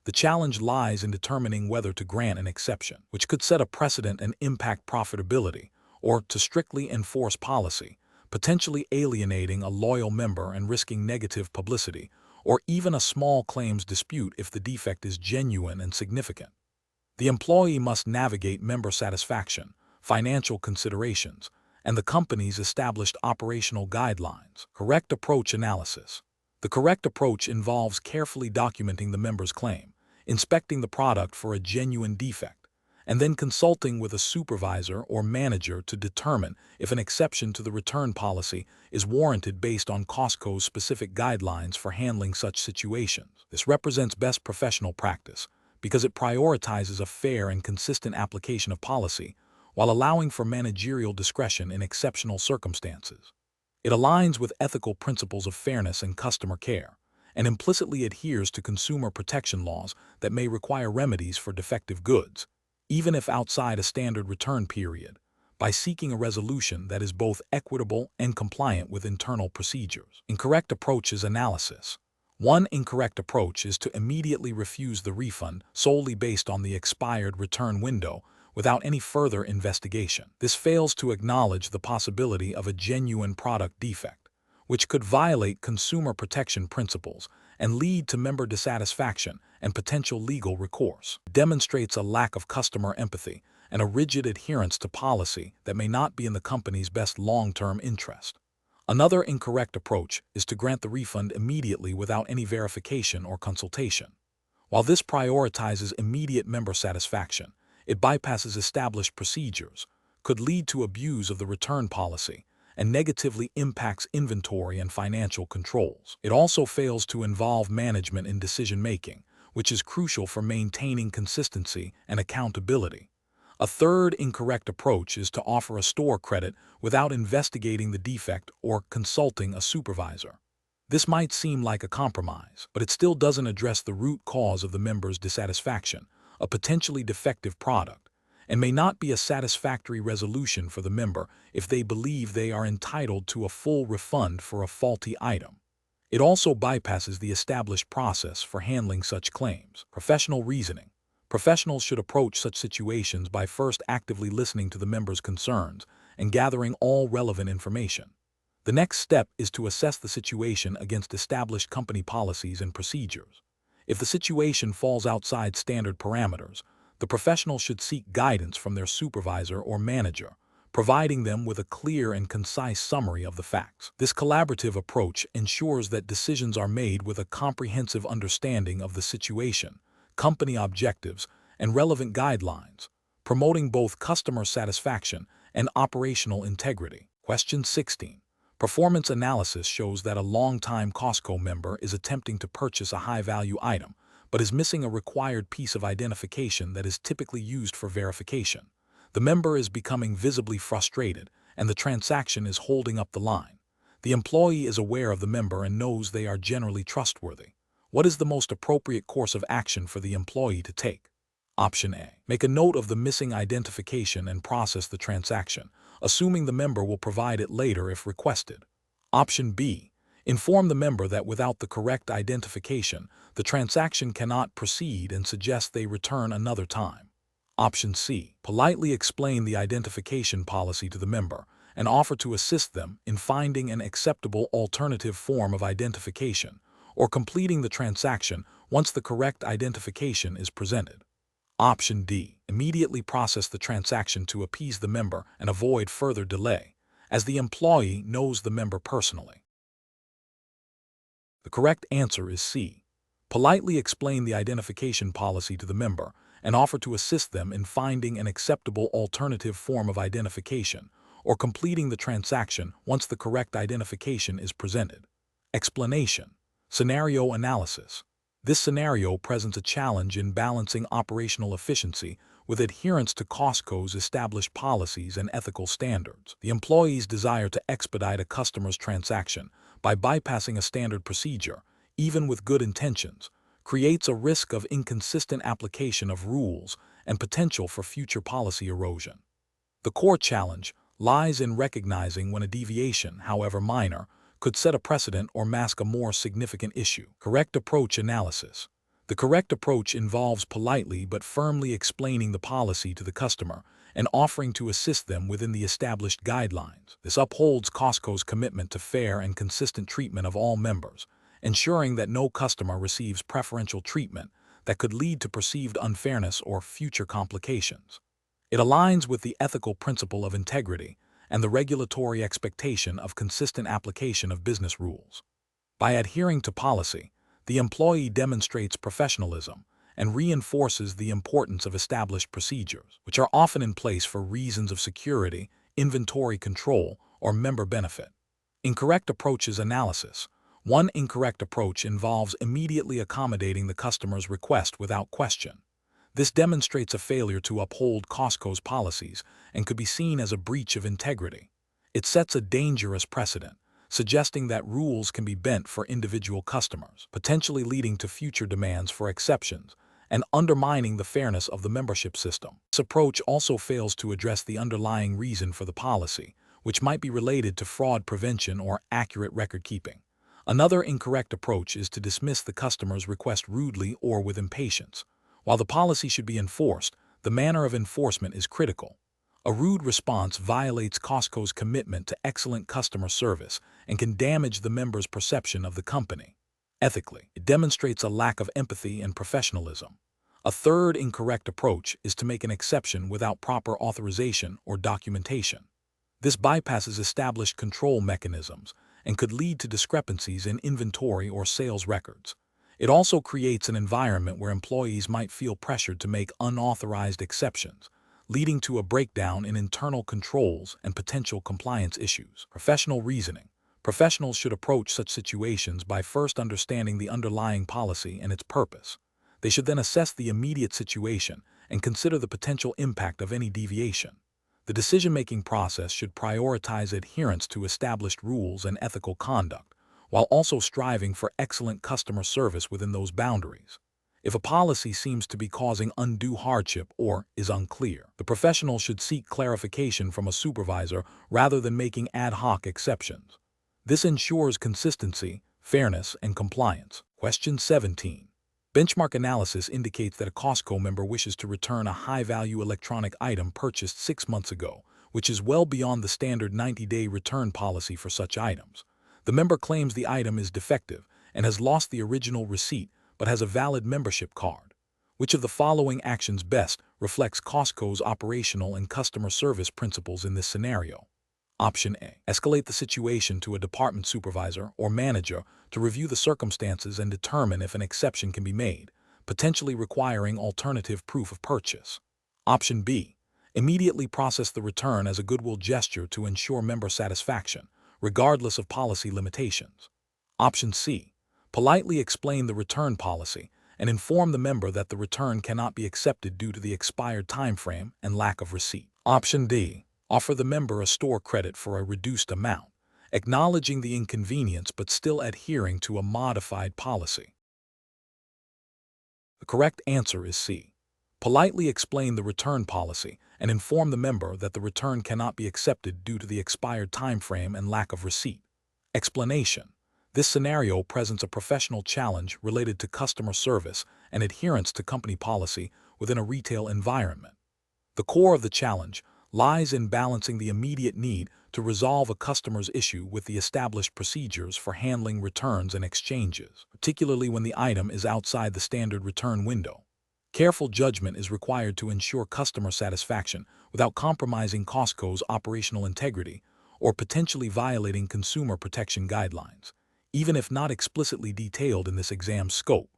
The challenge lies in determining whether to grant an exception, which could set a precedent and impact profitability, or to strictly enforce policy, potentially alienating a loyal member and risking negative publicity, or even a small claims dispute if the defect is genuine and significant. The employee must navigate member satisfaction, financial considerations, and the company's established operational guidelines. Correct approach analysis. The correct approach involves carefully documenting the member's claim, inspecting the product for a genuine defect, and then consulting with a supervisor or manager to determine if an exception to the return policy is warranted based on Costco's specific guidelines for handling such situations. This represents best professional practice because it prioritizes a fair and consistent application of policy while allowing for managerial discretion in exceptional circumstances. It aligns with ethical principles of fairness and customer care, and implicitly adheres to consumer protection laws that may require remedies for defective goods, even if outside a standard return period, by seeking a resolution that is both equitable and compliant with internal procedures. Incorrect approaches analysis. One incorrect approach is to immediately refuse the refund solely based on the expired return window without any further investigation. This fails to acknowledge the possibility of a genuine product defect, which could violate consumer protection principles and lead to member dissatisfaction and potential legal recourse. It demonstrates a lack of customer empathy and a rigid adherence to policy that may not be in the company's best long-term interest. Another incorrect approach is to grant the refund immediately without any verification or consultation. While this prioritizes immediate member satisfaction, it bypasses established procedures, could lead to abuse of the return policy, and negatively impacts inventory and financial controls. It also fails to involve management in decision-making, which is crucial for maintaining consistency and accountability. A third incorrect approach is to offer a store credit without investigating the defect or consulting a supervisor. This might seem like a compromise, but it still doesn't address the root cause of the member's dissatisfaction, a potentially defective product, and may not be a satisfactory resolution for the member if they believe they are entitled to a full refund for a faulty item. It also bypasses the established process for handling such claims. Professional reasoning. Professionals should approach such situations by first actively listening to the member's concerns and gathering all relevant information. The next step is to assess the situation against established company policies and procedures. If the situation falls outside standard parameters, the professional should seek guidance from their supervisor or manager, providing them with a clear and concise summary of the facts. This collaborative approach ensures that decisions are made with a comprehensive understanding of the situation, company objectives, and relevant guidelines, promoting both customer satisfaction and operational integrity. Question 16. Performance analysis shows that a long-time Costco member is attempting to purchase a high-value item, but is missing a required piece of identification that is typically used for verification. The member is becoming visibly frustrated, and the transaction is holding up the line. The employee is aware of the member and knows they are generally trustworthy. What is the most appropriate course of action for the employee to take? Option A. Make a note of the missing identification and process the transaction, assuming the member will provide it later if requested. Option B. Inform the member that without the correct identification, the transaction cannot proceed and suggest they return another time. Option C. Politely explain the identification policy to the member and offer to assist them in finding an acceptable alternative form of identification or completing the transaction once the correct identification is presented. Option D. Immediately process the transaction to appease the member and avoid further delay, as the employee knows the member personally. The correct answer is C. Politely explain the identification policy to the member and offer to assist them in finding an acceptable alternative form of identification or completing the transaction once the correct identification is presented. Explanation. Scenario analysis. This scenario presents a challenge in balancing operational efficiency with adherence to Costco's established policies and ethical standards. The employee's desire to expedite a customer's transaction by bypassing a standard procedure, even with good intentions, creates a risk of inconsistent application of rules and potential for future policy erosion. The core challenge lies in recognizing when a deviation, however minor, could set a precedent or mask a more significant issue. Correct approach analysis. The correct approach involves politely but firmly explaining the policy to the customer and offering to assist them within the established guidelines. This upholds Costco's commitment to fair and consistent treatment of all members, ensuring that no customer receives preferential treatment that could lead to perceived unfairness or future complications. It aligns with the ethical principle of integrity and the regulatory expectation of consistent application of business rules. By adhering to policy, the employee demonstrates professionalism and reinforces the importance of established procedures, which are often in place for reasons of security, inventory control, or member benefit. Incorrect approaches analysis. One incorrect approach involves immediately accommodating the customer's request without question. This demonstrates a failure to uphold Costco's policies and could be seen as a breach of integrity. It sets a dangerous precedent, suggesting that rules can be bent for individual customers, potentially leading to future demands for exceptions and undermining the fairness of the membership system. This approach also fails to address the underlying reason for the policy, which might be related to fraud prevention or accurate record keeping. Another incorrect approach is to dismiss the customer's request rudely or with impatience. While the policy should be enforced, the manner of enforcement is critical. A rude response violates Costco's commitment to excellent customer service and can damage the member's perception of the company. Ethically, it demonstrates a lack of empathy and professionalism. A third incorrect approach is to make an exception without proper authorization or documentation. This bypasses established control mechanisms and could lead to discrepancies in inventory or sales records. It also creates an environment where employees might feel pressured to make unauthorized exceptions, leading to a breakdown in internal controls and potential compliance issues. Professional reasoning. Professionals should approach such situations by first understanding the underlying policy and its purpose. They should then assess the immediate situation and consider the potential impact of any deviation. The decision-making process should prioritize adherence to established rules and ethical conduct, while also striving for excellent customer service within those boundaries. If a policy seems to be causing undue hardship or is unclear, the professional should seek clarification from a supervisor rather than making ad hoc exceptions. This ensures consistency, fairness, and compliance. Question 17. Benchmark analysis indicates that a Costco member wishes to return a high-value electronic item purchased 6 months ago, which is well beyond the standard 90-day return policy for such items. The member claims the item is defective and has lost the original receipt but has a valid membership card. Which of the following actions best reflects Costco's operational and customer service principles in this scenario? Option A. Escalate the situation to a department supervisor or manager to review the circumstances and determine if an exception can be made, potentially requiring alternative proof of purchase. Option B. Immediately process the return as a goodwill gesture to ensure member satisfaction, regardless of policy limitations. Option C. Politely explain the return policy and inform the member that the return cannot be accepted due to the expired timeframe and lack of receipt. Option D. Offer the member a store credit for a reduced amount, acknowledging the inconvenience but still adhering to a modified policy. The correct answer is C. Politely explain the return policy and inform the member that the return cannot be accepted due to the expired timeframe and lack of receipt. Explanation. This scenario presents a professional challenge related to customer service and adherence to company policy within a retail environment. The core of the challenge lies in balancing the immediate need to resolve a customer's issue with the established procedures for handling returns and exchanges, particularly when the item is outside the standard return window. Careful judgment is required to ensure customer satisfaction without compromising Costco's operational integrity or potentially violating consumer protection guidelines, even if not explicitly detailed in this exam's scope.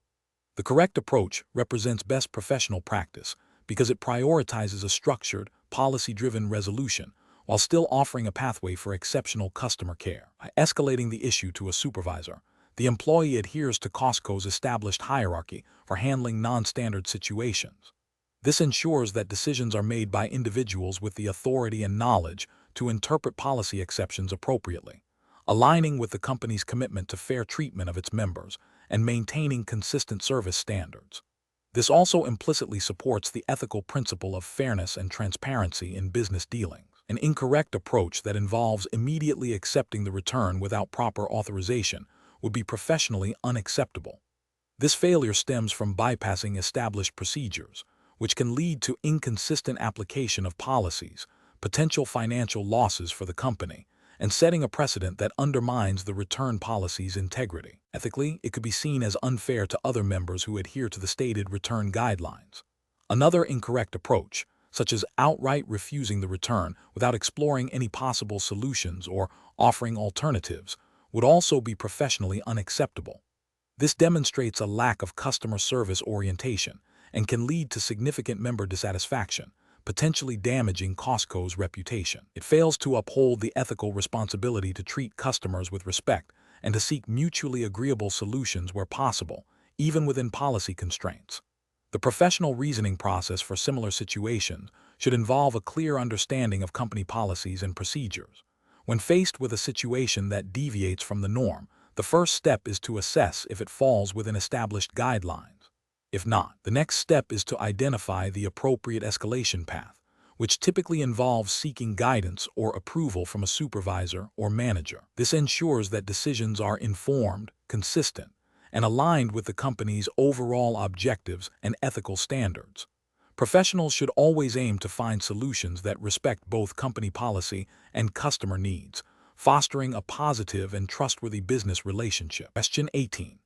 The correct approach represents best professional practice because it prioritizes a structured, policy-driven resolution while still offering a pathway for exceptional customer care. By escalating the issue to a supervisor, the employee adheres to Costco's established hierarchy for handling non-standard situations. This ensures that decisions are made by individuals with the authority and knowledge to interpret policy exceptions appropriately, aligning with the company's commitment to fair treatment of its members and maintaining consistent service standards. This also implicitly supports the ethical principle of fairness and transparency in business dealings. An incorrect approach that involves immediately accepting the return without proper authorization would be professionally unacceptable. This failure stems from bypassing established procedures, which can lead to inconsistent application of policies, potential financial losses for the company, and setting a precedent that undermines the return policy's integrity. Ethically, it could be seen as unfair to other members who adhere to the stated return guidelines. Another incorrect approach, such as outright refusing the return without exploring any possible solutions or offering alternatives, would also be professionally unacceptable. This demonstrates a lack of customer service orientation and can lead to significant member dissatisfaction, potentially damaging Costco's reputation. It fails to uphold the ethical responsibility to treat customers with respect and to seek mutually agreeable solutions where possible, even within policy constraints. The professional reasoning process for similar situations should involve a clear understanding of company policies and procedures, When faced with a situation that deviates from the norm, the first step is to assess if it falls within established guidelines. If not, the next step is to identify the appropriate escalation path, which typically involves seeking guidance or approval from a supervisor or manager. This ensures that decisions are informed, consistent, and aligned with the company's overall objectives and ethical standards. Professionals should always aim to find solutions that respect both company policy and customer needs, fostering a positive and trustworthy business relationship. Question 18.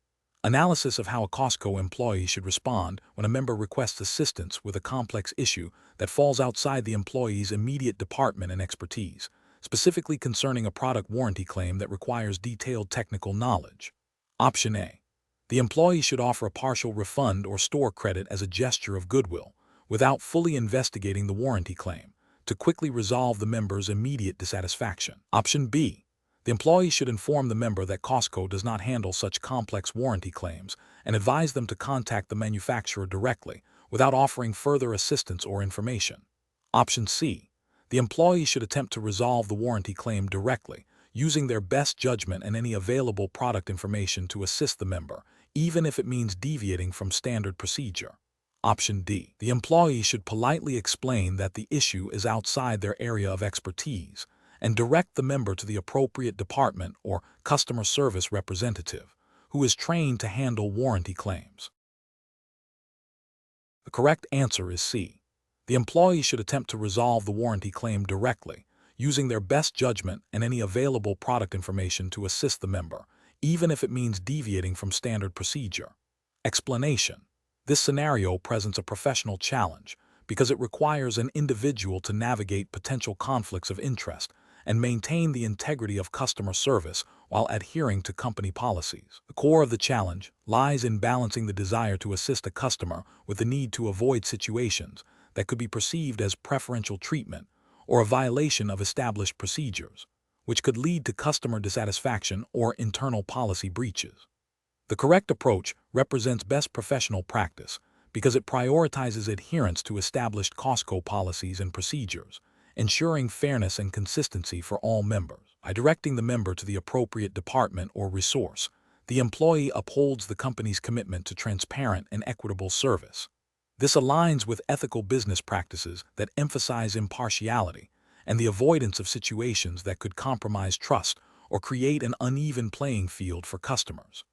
Analysis of how a Costco employee should respond when a member requests assistance with a complex issue that falls outside the employee's immediate department and expertise, specifically concerning a product warranty claim that requires detailed technical knowledge. Option A. The employee should offer a partial refund or store credit as a gesture of goodwill, without fully investigating the warranty claim, to quickly resolve the member's immediate dissatisfaction. Option B. The employee should inform the member that Costco does not handle such complex warranty claims and advise them to contact the manufacturer directly without offering further assistance or information. Option C. The employee should attempt to resolve the warranty claim directly, using their best judgment and any available product information to assist the member, even if it means deviating from standard procedure. Option D. The employee should politely explain that the issue is outside their area of expertise and direct the member to the appropriate department or customer service representative, who is trained to handle warranty claims. The correct answer is C. The employee should attempt to resolve the warranty claim directly, using their best judgment and any available product information to assist the member, even if it means deviating from standard procedure. Explanation. This scenario presents a professional challenge because it requires an individual to navigate potential conflicts of interest and maintain the integrity of customer service while adhering to company policies. The core of the challenge lies in balancing the desire to assist a customer with the need to avoid situations that could be perceived as preferential treatment or a violation of established procedures, which could lead to customer dissatisfaction or internal policy breaches. The correct approach represents best professional practice because it prioritizes adherence to established Costco policies and procedures, ensuring fairness and consistency for all members. By directing the member to the appropriate department or resource, the employee upholds the company's commitment to transparent and equitable service. This aligns with ethical business practices that emphasize impartiality and the avoidance of situations that could compromise trust or create an uneven playing field for customers.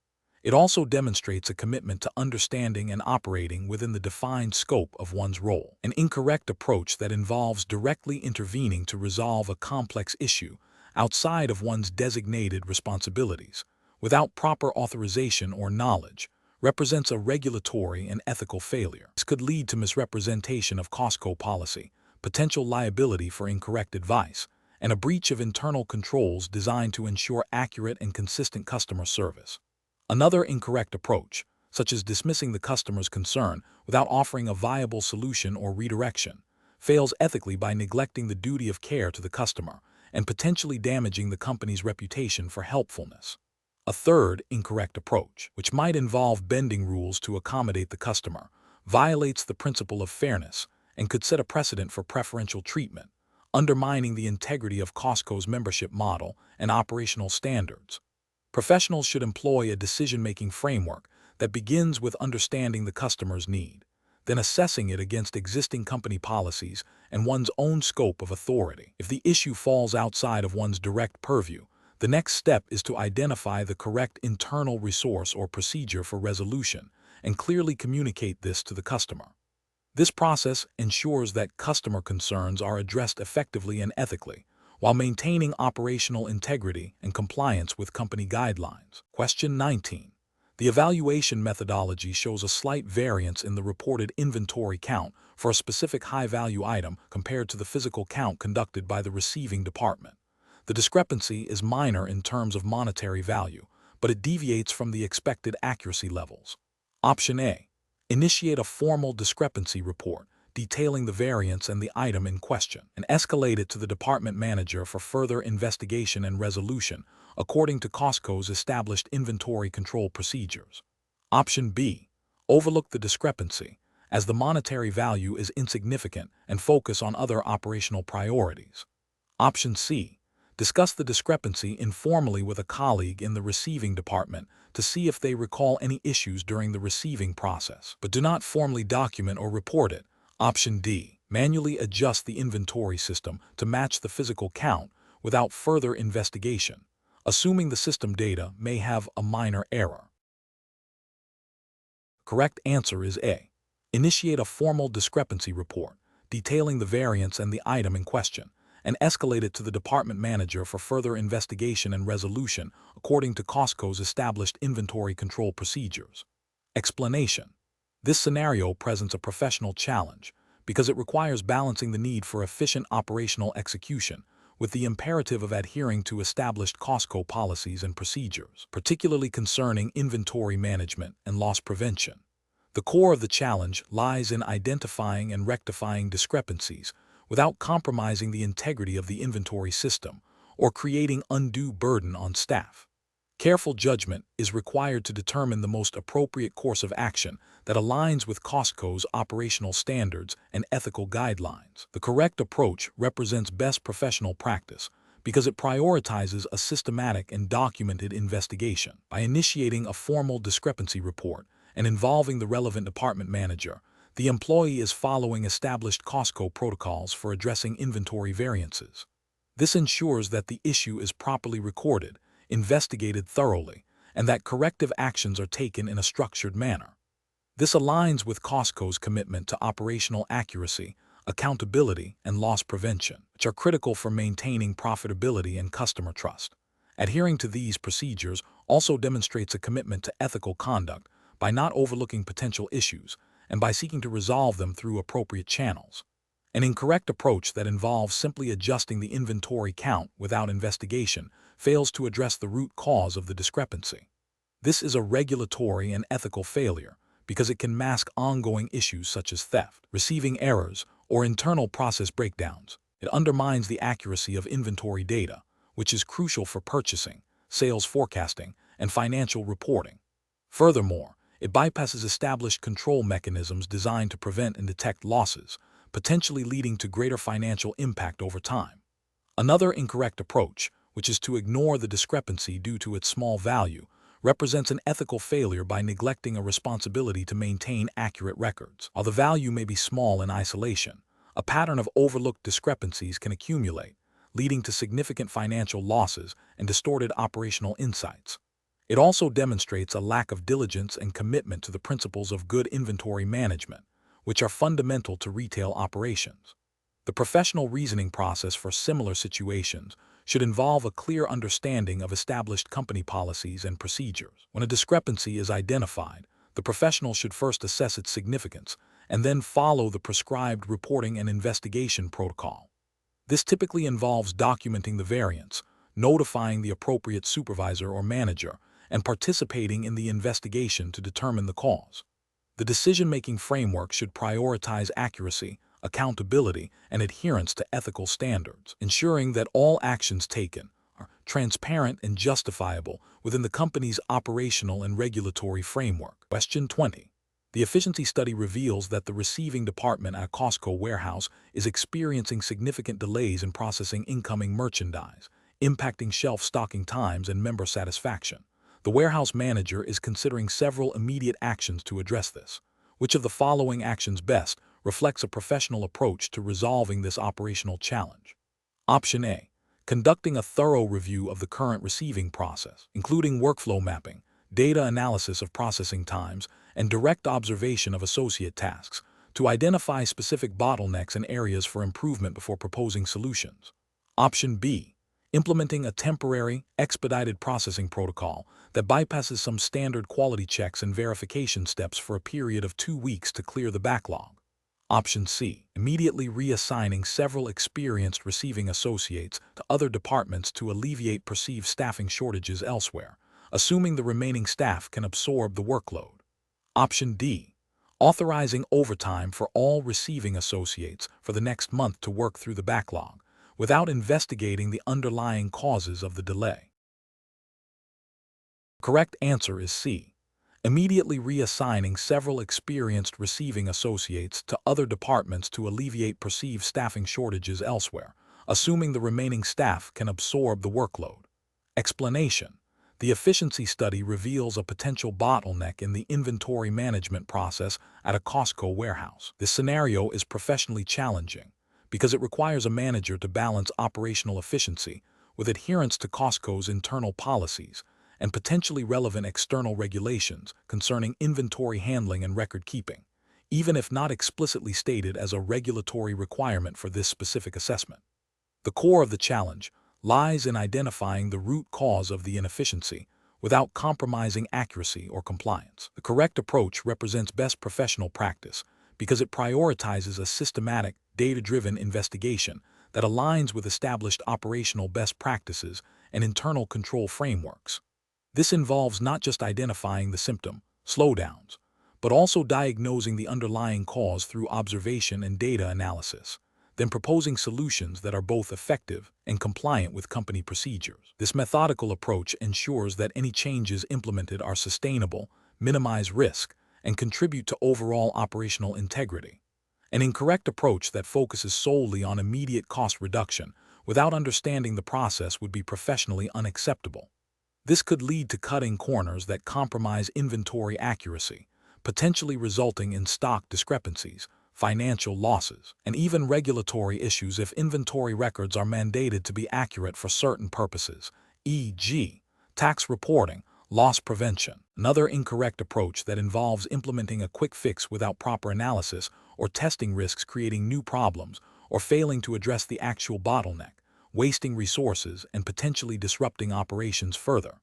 It also demonstrates a commitment to understanding and operating within the defined scope of one's role. An incorrect approach that involves directly intervening to resolve a complex issue outside of one's designated responsibilities, without proper authorization or knowledge, represents a regulatory and ethical failure. This could lead to misrepresentation of Costco policy, potential liability for incorrect advice, and a breach of internal controls designed to ensure accurate and consistent customer service. Another incorrect approach, such as dismissing the customer's concern without offering a viable solution or redirection, fails ethically by neglecting the duty of care to the customer and potentially damaging the company's reputation for helpfulness. A third incorrect approach, which might involve bending rules to accommodate the customer, violates the principle of fairness and could set a precedent for preferential treatment, undermining the integrity of Costco's membership model and operational standards. Professionals should employ a decision-making framework that begins with understanding the customer's need, then assessing it against existing company policies and one's own scope of authority. If the issue falls outside of one's direct purview, the next step is to identify the correct internal resource or procedure for resolution and clearly communicate this to the customer. This process ensures that customer concerns are addressed effectively and ethically, while maintaining operational integrity and compliance with company guidelines. Question 19. The evaluation methodology shows a slight variance in the reported inventory count for a specific high-value item compared to the physical count conducted by the receiving department. The discrepancy is minor in terms of monetary value, but it deviates from the expected accuracy levels. Option A. Initiate a formal discrepancy report detailing the variance and the item in question, and escalate it to the department manager for further investigation and resolution according to Costco's established inventory control procedures. Option B. Overlook the discrepancy, as the monetary value is insignificant, and focus on other operational priorities. Option C. Discuss the discrepancy informally with a colleague in the receiving department to see if they recall any issues during the receiving process, but do not formally document or report it. Option D. Manually adjust the inventory system to match the physical count without further investigation, assuming the system data may have a minor error. Correct answer is A. Initiate a formal discrepancy report detailing the variance and the item in question, and escalate it to the department manager for further investigation and resolution according to Costco's established inventory control procedures. Explanation. This scenario presents a professional challenge because it requires balancing the need for efficient operational execution with the imperative of adhering to established Costco policies and procedures, particularly concerning inventory management and loss prevention. The core of the challenge lies in identifying and rectifying discrepancies without compromising the integrity of the inventory system or creating undue burden on staff. Careful judgment is required to determine the most appropriate course of action that aligns with Costco's operational standards and ethical guidelines. The correct approach represents best professional practice because it prioritizes a systematic and documented investigation. By initiating a formal discrepancy report and involving the relevant department manager, the employee is following established Costco protocols for addressing inventory variances. This ensures that the issue is properly recorded, investigated thoroughly, and that corrective actions are taken in a structured manner. This aligns with Costco's commitment to operational accuracy, accountability, and loss prevention, which are critical for maintaining profitability and customer trust. Adhering to these procedures also demonstrates a commitment to ethical conduct by not overlooking potential issues and by seeking to resolve them through appropriate channels. An incorrect approach that involves simply adjusting the inventory count without investigation fails to address the root cause of the discrepancy. This is a regulatory and ethical failure because it can mask ongoing issues such as theft, receiving errors, or internal process breakdowns. It undermines the accuracy of inventory data, which is crucial for purchasing, sales forecasting, and financial reporting. Furthermore, it bypasses established control mechanisms designed to prevent and detect losses, potentially leading to greater financial impact over time. Another incorrect approach, which is to ignore the discrepancy due to its small value, represents an ethical failure by neglecting a responsibility to maintain accurate records. While the value may be small in isolation, a pattern of overlooked discrepancies can accumulate, leading to significant financial losses and distorted operational insights. It also demonstrates a lack of diligence and commitment to the principles of good inventory management, which are fundamental to retail operations. The professional reasoning process for similar situations should involve a clear understanding of established company policies and procedures. When a discrepancy is identified, the professional should first assess its significance and then follow the prescribed reporting and investigation protocol. This typically involves documenting the variance, notifying the appropriate supervisor or manager, and participating in the investigation to determine the cause. The decision-making framework should prioritize accuracy, accountability, and adherence to ethical standards, ensuring that all actions taken are transparent and justifiable within the company's operational and regulatory framework. Question 20. The efficiency study reveals that the receiving department at a Costco warehouse is experiencing significant delays in processing incoming merchandise, impacting shelf stocking times and member satisfaction. The warehouse manager is considering several immediate actions to address this. Which of the following actions best reflects a professional approach to resolving this operational challenge? Option A. Conducting a thorough review of the current receiving process, including workflow mapping, data analysis of processing times, and direct observation of associate tasks, to identify specific bottlenecks and areas for improvement before proposing solutions. Option B. Implementing a temporary, expedited processing protocol that bypasses some standard quality checks and verification steps for a period of 2 weeks to clear the backlog. Option C. Immediately reassigning several experienced receiving associates to other departments to alleviate perceived staffing shortages elsewhere, assuming the remaining staff can absorb the workload. Option D. Authorizing overtime for all receiving associates for the next month to work through the backlog, without investigating the underlying causes of the delay. Correct answer is C. Immediately reassigning several experienced receiving associates to other departments to alleviate perceived staffing shortages elsewhere, assuming the remaining staff can absorb the workload. Explanation: the efficiency study reveals a potential bottleneck in the inventory management process at a Costco warehouse. This scenario is professionally challenging because it requires a manager to balance operational efficiency with adherence to Costco's internal policies and potentially relevant external regulations concerning inventory handling and record keeping, even if not explicitly stated as a regulatory requirement for this specific assessment. The core of the challenge lies in identifying the root cause of the inefficiency without compromising accuracy or compliance. The correct approach represents best professional practice because it prioritizes a systematic, data-driven investigation that aligns with established operational best practices and internal control frameworks. This involves not just identifying the symptom, slowdowns, but also diagnosing the underlying cause through observation and data analysis, then proposing solutions that are both effective and compliant with company procedures. This methodical approach ensures that any changes implemented are sustainable, minimize risk, and contribute to overall operational integrity. An incorrect approach that focuses solely on immediate cost reduction without understanding the process would be professionally unacceptable. This could lead to cutting corners that compromise inventory accuracy, potentially resulting in stock discrepancies, financial losses, and even regulatory issues if inventory records are mandated to be accurate for certain purposes, e.g., tax reporting, loss prevention. Another incorrect approach that involves implementing a quick fix without proper analysis or testing risks creating new problems or failing to address the actual bottleneck, wasting resources and potentially disrupting operations further.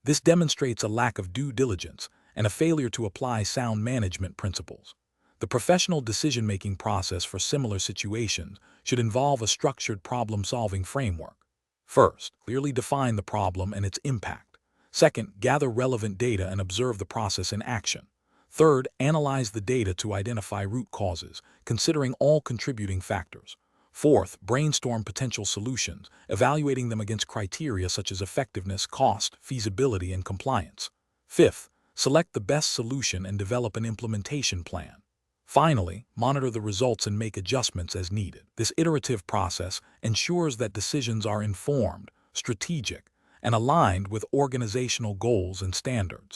This demonstrates a lack of due diligence and a failure to apply sound management principles. The professional decision-making process for similar situations should involve a structured problem-solving framework. First, clearly define the problem and its impact. Second, gather relevant data and observe the process in action. Third, analyze the data to identify root causes, considering all contributing factors. Fourth, brainstorm potential solutions, evaluating them against criteria such as effectiveness, cost, feasibility, and compliance. Fifth, select the best solution and develop an implementation plan. Finally, monitor the results and make adjustments as needed. This iterative process ensures that decisions are informed, strategic, and aligned with organizational goals and standards.